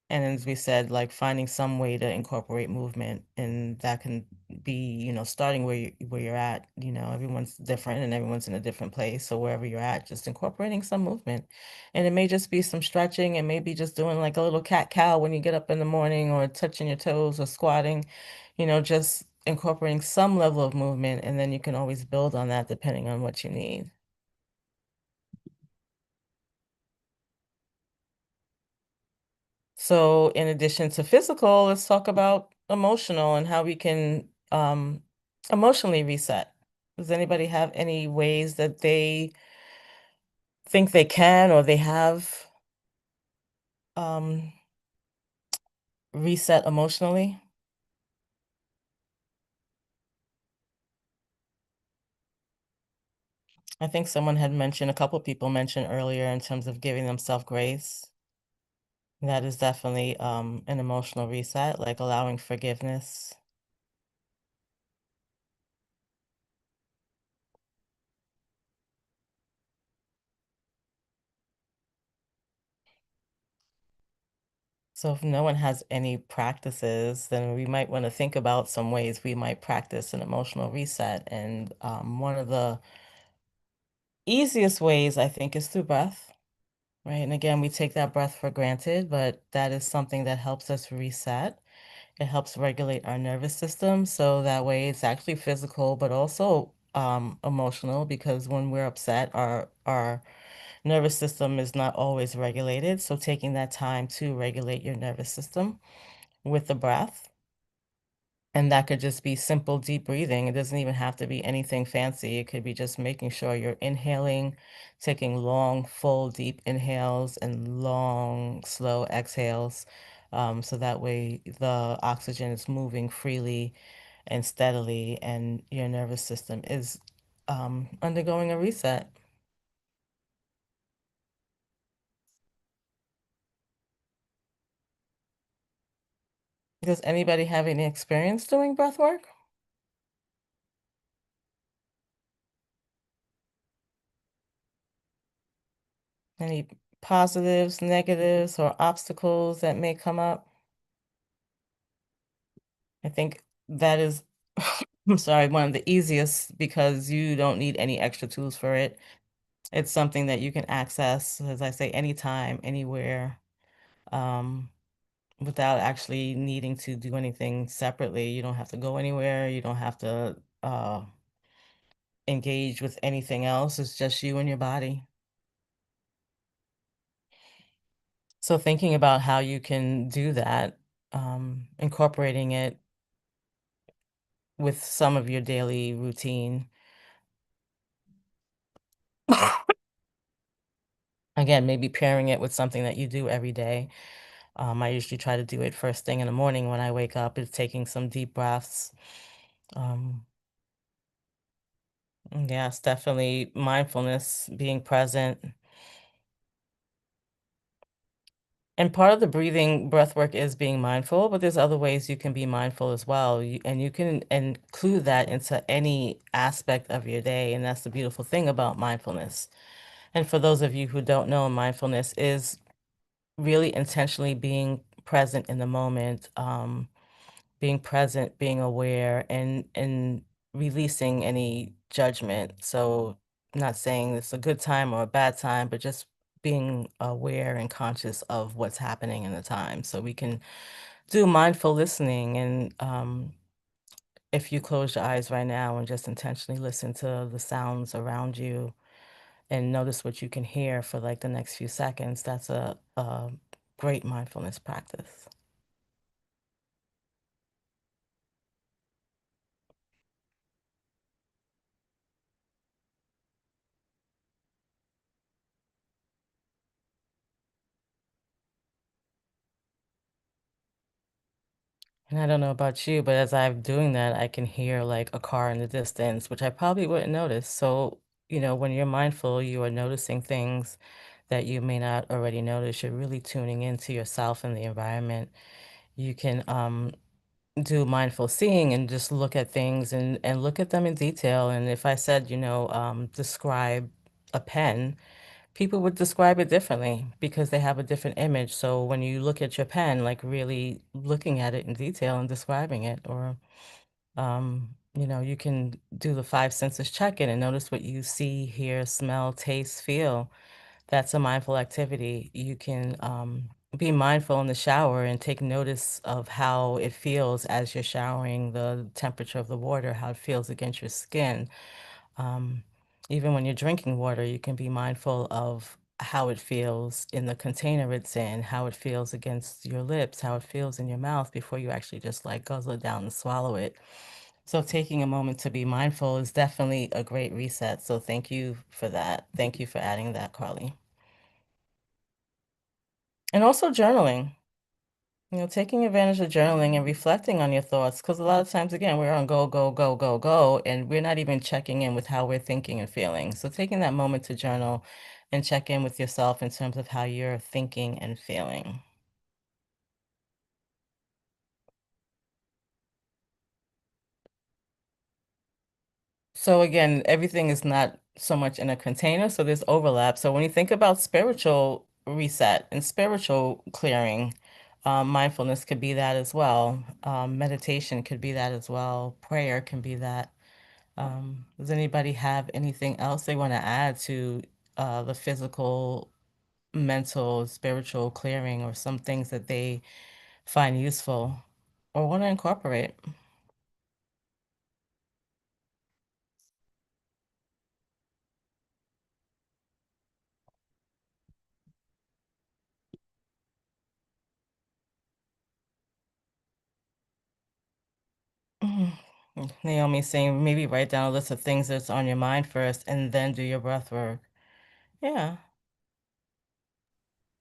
A: And as we said, like finding some way to incorporate movement, and that can be, starting where you're at. Everyone's different and everyone's in a different place. So wherever you're at, just incorporating some movement. And it may just be some stretching, and maybe just doing like a little cat cow when you get up in the morning, or touching your toes or squatting, just incorporating some level of movement, and then you can always build on that depending on what you need. So in addition to physical, let's talk about emotional and how we can emotionally reset. Does anybody have any ways that they think they can, or they have um, reset emotionally? I think someone had mentioned, a couple people mentioned earlier, in terms of giving themselves grace. That is definitely an emotional reset, like allowing forgiveness. So if no one has any practices, then we might want to think about some ways we might practice an emotional reset. And one of the easiest ways, I think, is through breath, right? And again, we take that breath for granted, but that is something that helps us reset. It helps regulate our nervous system. So that way it's actually physical, but also emotional, because when we're upset, our nervous system is not always regulated. So taking that time to regulate your nervous system with the breath. And that could just be simple, deep breathing. It doesn't even have to be anything fancy. It could be just making sure you're inhaling, taking long, full, deep inhales and long, slow exhales. So that way the oxygen is moving freely and steadily, and your nervous system is undergoing a reset. Does anybody have any experience doing breath work? Any positives, negatives, or obstacles that may come up? I think that is, I'm sorry, one of the easiest, because you don't need any extra tools for it. It's something that you can access, as I say, anytime, anywhere, um, without actually needing to do anything separately. You don't have to go anywhere. You don't have to engage with anything else. It's just you and your body. So thinking about how you can do that, incorporating it with some of your daily routine. Again, maybe pairing it with something that you do every day. I usually try to do it first thing in the morning when I wake up, is taking some deep breaths. Um, yes, definitely mindfulness, being present. And part of the breathing breath work is being mindful, but there's other ways you can be mindful as well. And you can include that into any aspect of your day. And that's the beautiful thing about mindfulness. And for those of you who don't know, mindfulness is really intentionally being present in the moment, being present, being aware, and releasing any judgment. So not saying it's a good time or a bad time, but just being aware and conscious of what's happening in the time. So we can do mindful listening, and if you close your eyes right now and just intentionally listen to the sounds around you and notice what you can hear for like the next few seconds, that's a great mindfulness practice. And I don't know about you, but as I'm doing that, I can hear like a car in the distance, which I probably wouldn't notice. So, when you're mindful, you are noticing things that you may not already notice. You're really tuning into yourself and the environment. You can do mindful seeing and just look at things and look at them in detail. And if I said, describe a pen, people would describe it differently because they have a different image. So when you look at your pen, like really looking at it in detail and describing it, or you can do the five senses check-in and notice what you see, hear, smell, taste, feel. That's a mindful activity. You can be mindful in the shower and take notice of how it feels as you're showering, the temperature of the water, how it feels against your skin. Um, Even when you're drinking water, you can be mindful of how it feels in the container it's in, how it feels against your lips, how it feels in your mouth before you actually just like guzzle it down and swallow it. So taking a moment to be mindful is definitely a great reset. So thank you for that. Thank you for adding that, Carly. And also journaling. Taking advantage of journaling and reflecting on your thoughts, because a lot of times, again, we're on go, go, go, go, go, and we're not even checking in with how we're thinking and feeling. So taking that moment to journal and check in with yourself in terms of how you're thinking and feeling. So again, everything is not so much in a container, so there's overlap. So when you think about spiritual reset and spiritual clearing, mindfulness could be that as well. Meditation could be that as well. Prayer can be that. Does anybody have anything else they want to add to the physical, mental, spiritual clearing, or some things that they find useful or want to incorporate? Mhm. Naomi saying maybe write down a list of things that's on your mind first and then do your breath work. Yeah.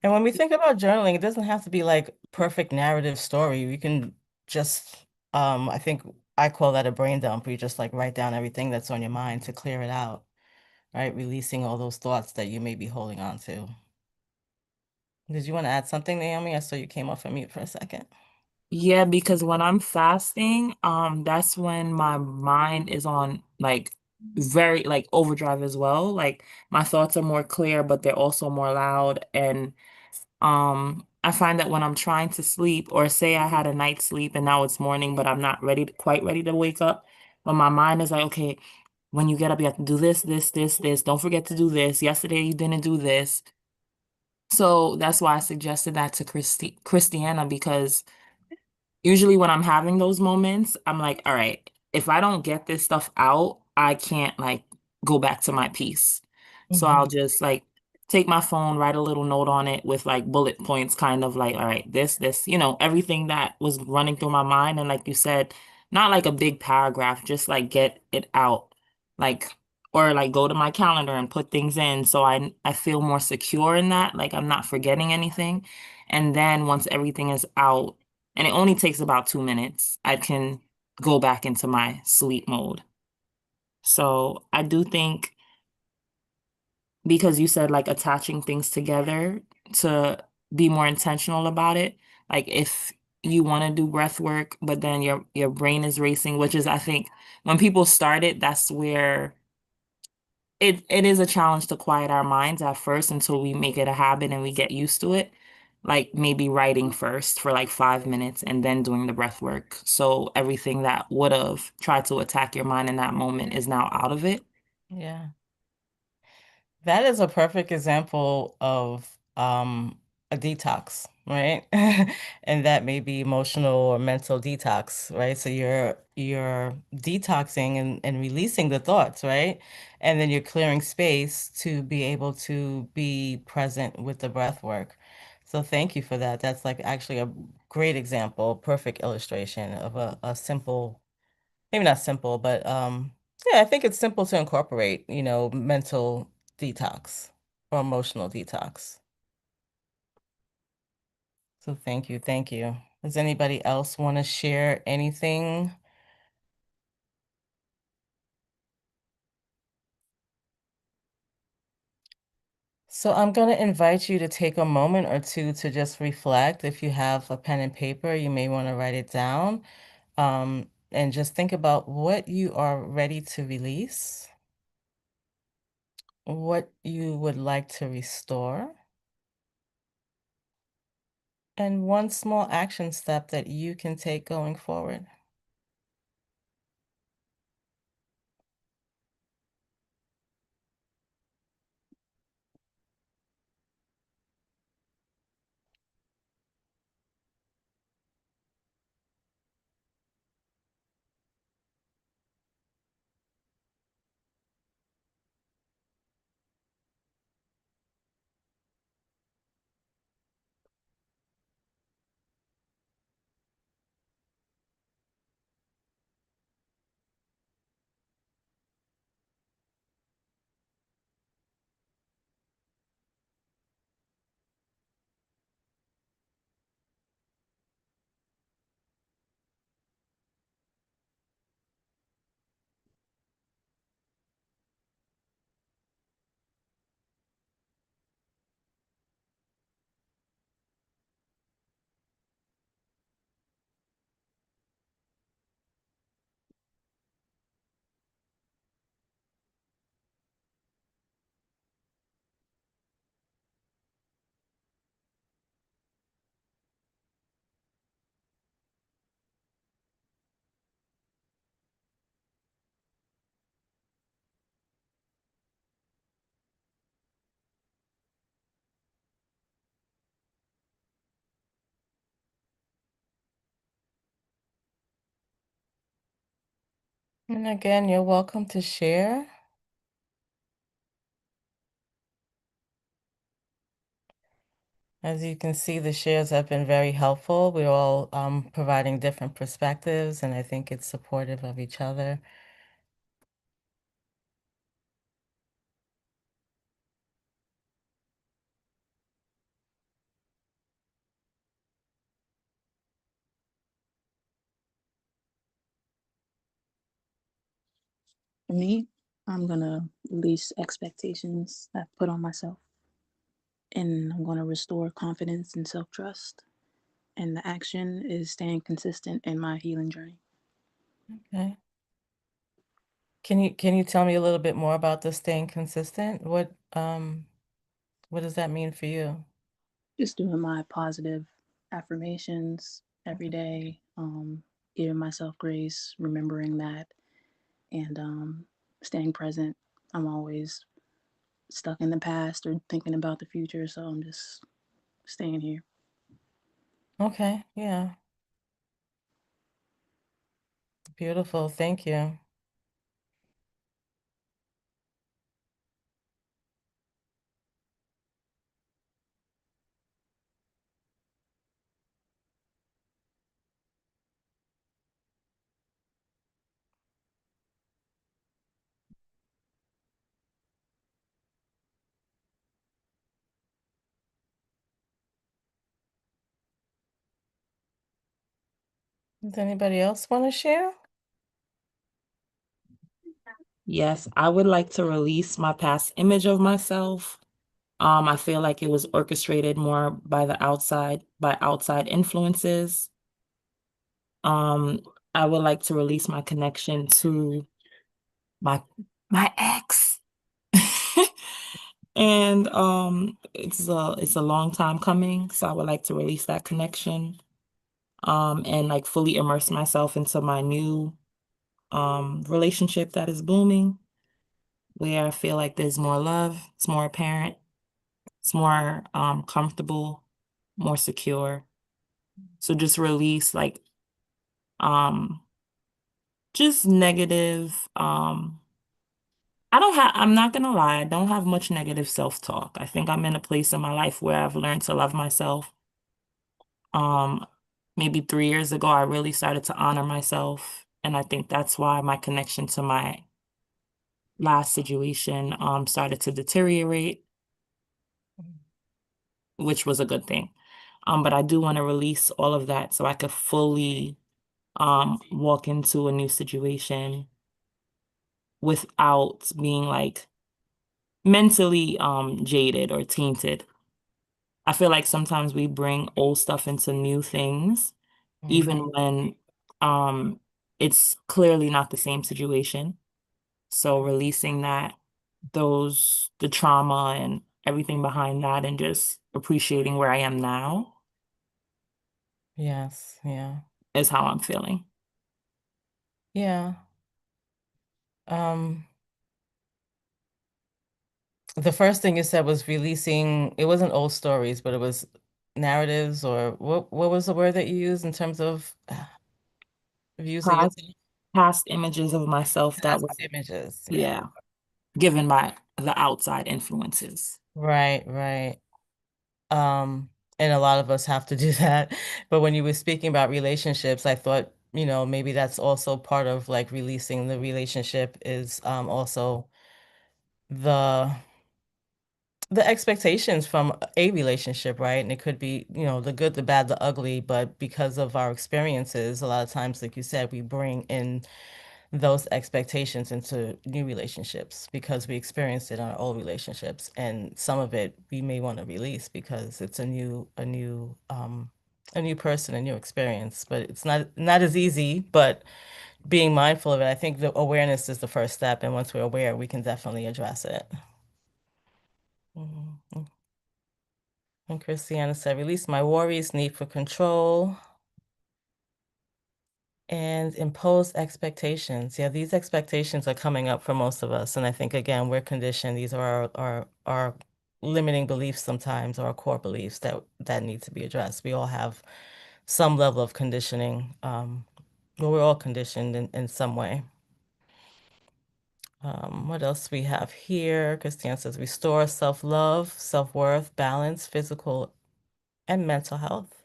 A: And when we think about journaling, it doesn't have to be like perfect narrative story. We can just, I think I call that a brain dump. You just like write down everything that's on your mind to clear it out, right? Releasing all those thoughts that you may be holding on to. Did you want to add something, Naomi? I saw you came off of mute for a second.
E: Yeah, because when I'm fasting, that's when my mind is on like very like overdrive as well. Like my thoughts are more clear, but they're also more loud. And I find that when I'm trying to sleep, or say I had a night's sleep and now it's morning, but I'm not quite ready to wake up, but my mind is like, okay, when you get up, you have to do this, this, this, this. Don't forget to do this. Yesterday you didn't do this. So that's why I suggested that to Christiana, because usually when I'm having those moments, I'm like, all right, if I don't get this stuff out, I can't like go back to my piece. So
A: Hmm.
E: I'll just like take my phone, write a little note on it with like bullet points, kind of like, all right, this, everything that was running through my mind. And like you said, not like a big paragraph, just like get it out. Like, or like go to my calendar and put things in so I feel more secure in that, like I'm not forgetting anything. And then once everything is out, and it only takes about 2 minutes, I can go back into my sleep mode. So I do think, because you said like attaching things together to be more intentional about it, like if you want to do breath work, but then your brain is racing, which is I think when people start it, that's where it is a challenge to quiet our minds at first until we make it a habit and we get used to it. Like maybe writing first for like 5 minutes and then doing the breath work. So everything that would have tried to attack your mind in that moment is now out of it.
A: Yeah. That is a perfect example of a detox, right? And that may be emotional or mental detox, right? So you're detoxing and releasing the thoughts, right? And then you're clearing space to be able to be present with the breath work. So thank you for that. That's like actually a great example, perfect illustration of a simple, maybe not simple, but yeah, I think it's simple to incorporate, mental detox or emotional detox. So thank you, thank you. Does anybody else want to share anything? So I'm going to invite you to take a moment or two to just reflect. If you have a pen and paper, you may want to write it down, and just think about what you are ready to release. what you would like to restore, and one small action step that you can take going forward. And again, you're welcome to share. As you can see, the shares have been very helpful. We're all providing different perspectives, and I think it's supportive of each other.
F: For me, I'm gonna release expectations I've put on myself, and I'm gonna restore confidence and self trust. And the action is staying consistent in my healing journey.
A: Okay. Can you tell me a little bit more about the staying consistent? What does that mean for you?
F: Just doing my positive affirmations every
A: Okay.
F: day, giving myself grace, remembering that, and staying present. I'm always stuck in the past or thinking about the future, so I'm just staying here.
A: Okay, yeah. Beautiful. Thank you. Does anybody else want to share?
E: Yes, I would like to release my past image of myself. I feel like it was orchestrated more by by outside influences. Um, I would like to release my connection to my my ex. And it's a long time coming, so I would like to release that connection. And like fully immerse myself into my new relationship that is blooming, where I feel like there's more love, it's more apparent, it's more comfortable, more secure. So just release like um just negative I'm not gonna lie, I don't have much negative self-talk. I think I'm in a place in my life where I've learned to love myself. Um Maybe 3 years ago I really started to honor myself, and I think that's why my connection to my last situation started to deteriorate, which was a good thing. But I do want to release all of that so I could fully walk into a new situation without being like mentally jaded or tainted. I feel like sometimes we bring old stuff into new things, even
A: Mhm.
E: when um it's clearly not the same situation. So releasing that the trauma and everything behind that and just appreciating where I am now
A: Yes, yeah.
E: is how I'm feeling.
A: Yeah. Um, the first thing you said was releasing, it wasn't old stories, but it was narratives, or what was the word that you used in terms of views of
E: Past,
A: yourself?
E: past images of myself that
A: Past
E: was,
A: images. Yeah.
E: yeah, given by the outside influences.
A: Right, right. Um, and a lot of us have to do that. But when you were speaking about relationships, I thought, maybe that's also part of like releasing the relationship is also the the expectations from a relationship, right? And it could be, the good, the bad, the ugly, but because of our experiences, a lot of times, like you said, we bring in those expectations into new relationships because we experienced it in our old relationships. And some of it we may want to release because it's a new person, a new experience. But it's not as easy, but being mindful of it, I think the awareness is the first step. And once we're aware, we can definitely address it. Mhm. And Christiana said, release my worries, need for control, and impose expectations. Yeah, these expectations are coming up for most of us. And I think, again, we're conditioned. These are our limiting beliefs sometimes, or our core beliefs that need to be addressed. We all have some level of conditioning. Well, we're all conditioned in some way. What else we have here? Christiana says, restore self-love, self-worth, balance, physical and mental health.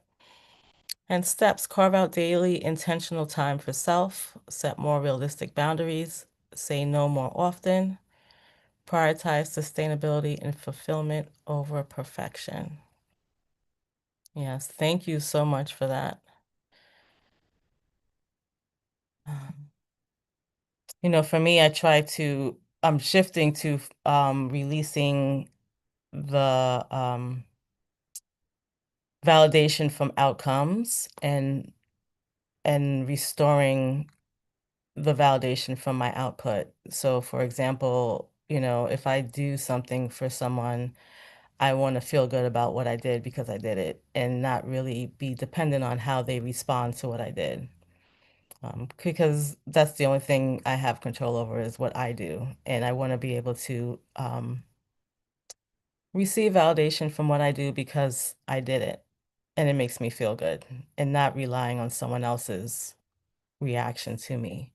A: And steps, carve out daily intentional time for self, set more realistic boundaries, say no more often, prioritize sustainability and fulfillment over perfection. Yes, thank you so much for that. Um, for me, I'm shifting to releasing the validation from outcomes and restoring the validation from my output. So, for example, if I do something for someone, I want to feel good about what I did because I did it and not really be dependent on how they respond to what I did. Because that's the only thing I have control over is what I do. And I want to be able to receive validation from what I do because I did it and it makes me feel good and not relying on someone else's reaction to me.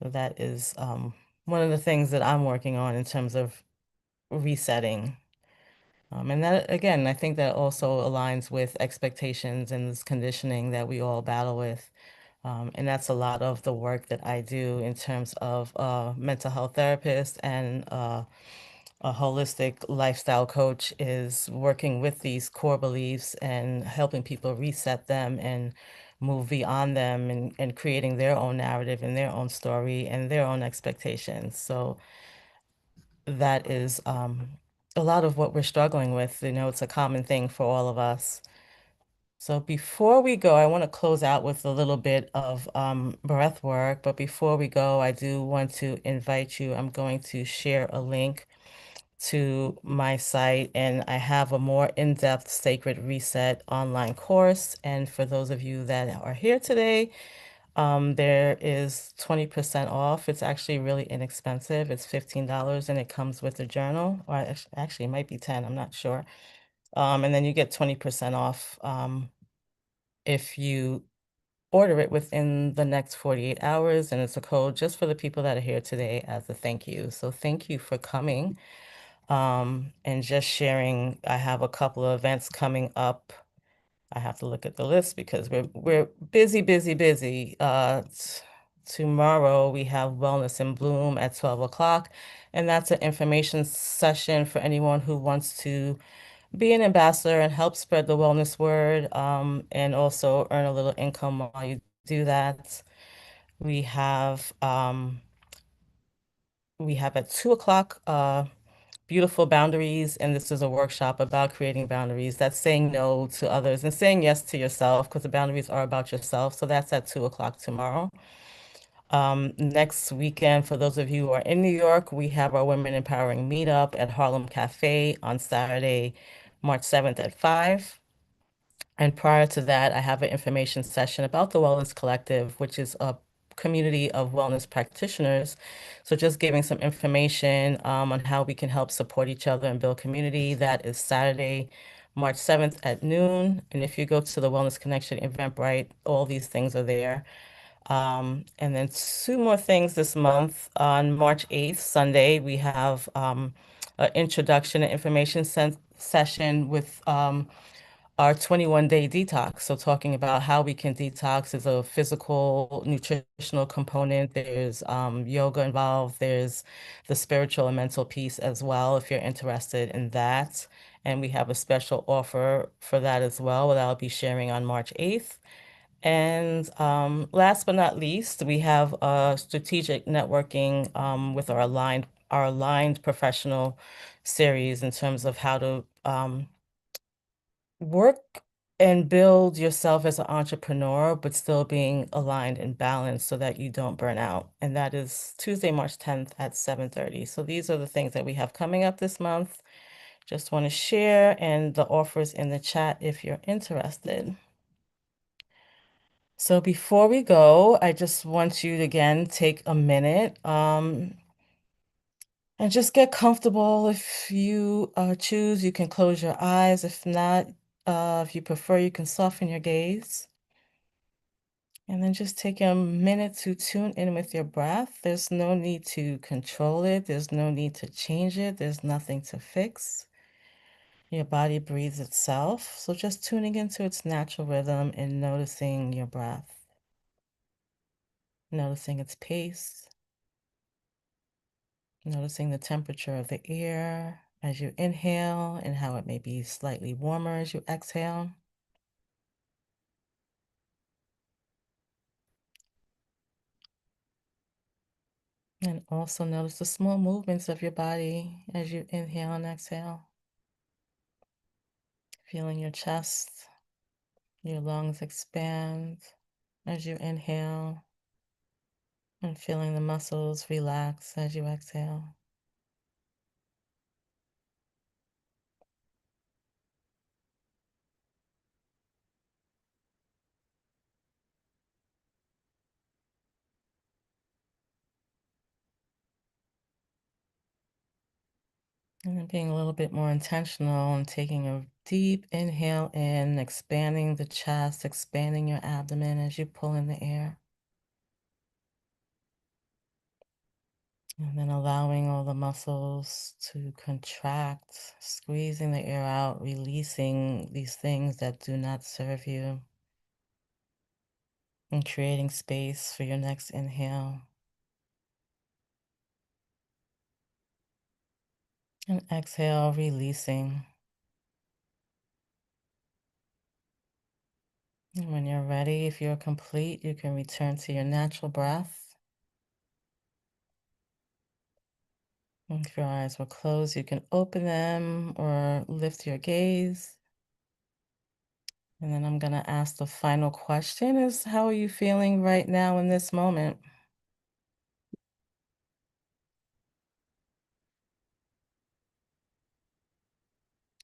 A: So that is one of the things that I'm working on in terms of resetting. And that, again, I think that also aligns with expectations and this conditioning that we all battle with. And that's a lot of the work that I do in terms of mental health therapist and a holistic lifestyle coach is working with these core beliefs and helping people reset them and move beyond them and creating their own narrative and their own story and their own expectations. So that is a lot of what we're struggling with. It's a common thing for all of us. So before we go, I want to close out with a little bit of breath work. But before we go, I do want to invite you. I'm going to share a link to my site, and I have a more in-depth Sacred Reset online course. And for those of you that are here today, there is 20% off. It's actually really inexpensive. It's $15 and it comes with a journal, or actually it might be 10, I'm not sure. And then you get 20% off if you order it within the next 48 hours. And it's a code just for the people that are here today as a thank you. So thank you for coming. And just sharing, I have a couple of events coming up. I have to look at the list because we're busy, busy, busy. Tomorrow we have Wellness in Bloom at 12 o'clock, and that's an information session for anyone who wants to be an ambassador and help spread the wellness word, and also earn a little income while you do that. We have at 2 o'clock Beautiful Boundaries, and this is a workshop about creating boundaries. That's saying no to others and saying yes to yourself because the boundaries are about yourself. So that's at 2 o'clock tomorrow. Next weekend, for those of you who are in New York, we have our Women Empowering Meetup at Harlem Cafe on Saturday, March 7th at 5. And prior to that, I have an information session about the Wellness Collective, which is a community of wellness practitioners. So just giving some information on how we can help support each other and build community. That is Saturday, March 7th at noon. And if you go to the Wellness Connection Eventbrite, all these things are there. And then two more things this month. On March 8th, Sunday, we have an introduction and information session with our 21-day detox. So talking about how we can detox. There's a physical, nutritional component. There's yoga involved. There's the spiritual and mental piece as well, if you're interested in that. And we have a special offer for that as well, that I'll be sharing on March 8th. And last but not least, we have a strategic networking with our aligned professional series in terms of how to work and build yourself as an entrepreneur, but still being aligned and balanced so that you don't burn out. And that is Tuesday, March 10th at 7:30. So these are the things that we have coming up this month. Just want to share, and the offers in the chat if you're interested. So before we go, I just want you to again take a minute and just get comfortable. If you choose, you can close your eyes. If not, if you prefer, you can soften your gaze. And then just take a minute to tune in with your breath. There's no need to control it. There's no need to change it. There's nothing to fix. Your body breathes itself. So just tuning into its natural rhythm and noticing your breath, noticing its pace, noticing the temperature of the air as you inhale and how it may be slightly warmer as you exhale. And also notice the small movements of your body as you inhale and exhale. Feeling your chest, your lungs expand as you inhale, and feeling the muscles relax as you exhale. And then being a little bit more intentional and taking a deep inhale in, expanding the chest, expanding your abdomen as you pull in the air. And then allowing all the muscles to contract, squeezing the air out, releasing these things that do not serve you, and creating space for your next inhale. And exhale, releasing. And when you're ready, if you're complete, you can return to your natural breath. And if your eyes were closed, you can open them or lift your gaze. And then I'm going to ask the final question is, how are you feeling right now in this moment?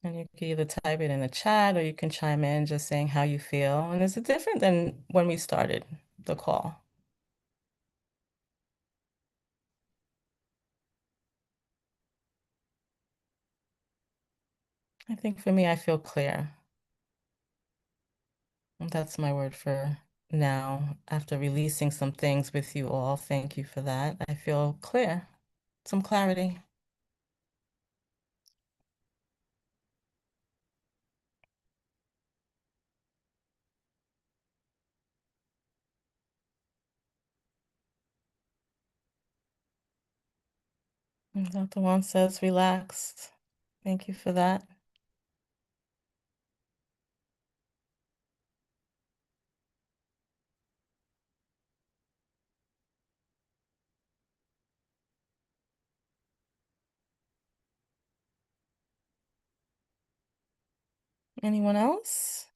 A: And you can either type it in the chat or you can chime in just saying how you feel. And is it different than when we started the call? I think for me, I feel clear. And that's my word for now. After releasing some things with you all, thank you for that. I feel clear, some clarity. And Dr. Juan says relaxed. Thank you for that. Anyone else?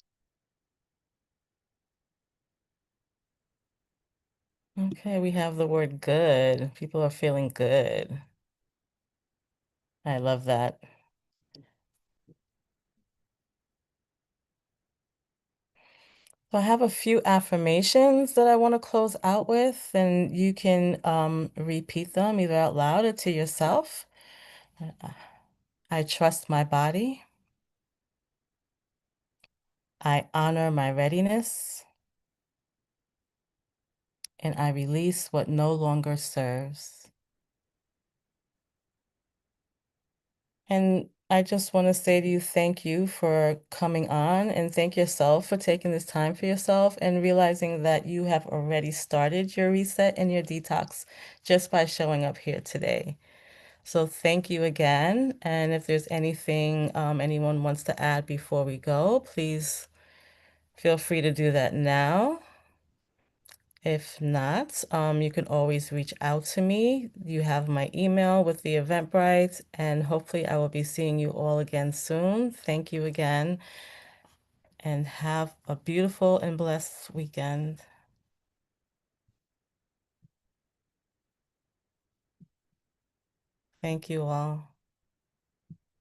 A: Okay, we have the word good. People are feeling good. I love that. So I have a few affirmations that I want to close out with, and you can repeat them either out loud or to yourself. I trust my body. I honor my readiness, and I release what no longer serves. And I just want to say to you, thank you for coming on, and thank yourself for taking this time for yourself and realizing that you have already started your reset and your detox just by showing up here today. So thank you again. And if there's anything anyone wants to add before we go, please feel free to do that now. If not, you can always reach out to me. You have my email with the Eventbrite, and hopefully I will be seeing you all again soon. Thank you again, and have a beautiful and blessed weekend. Thank you all.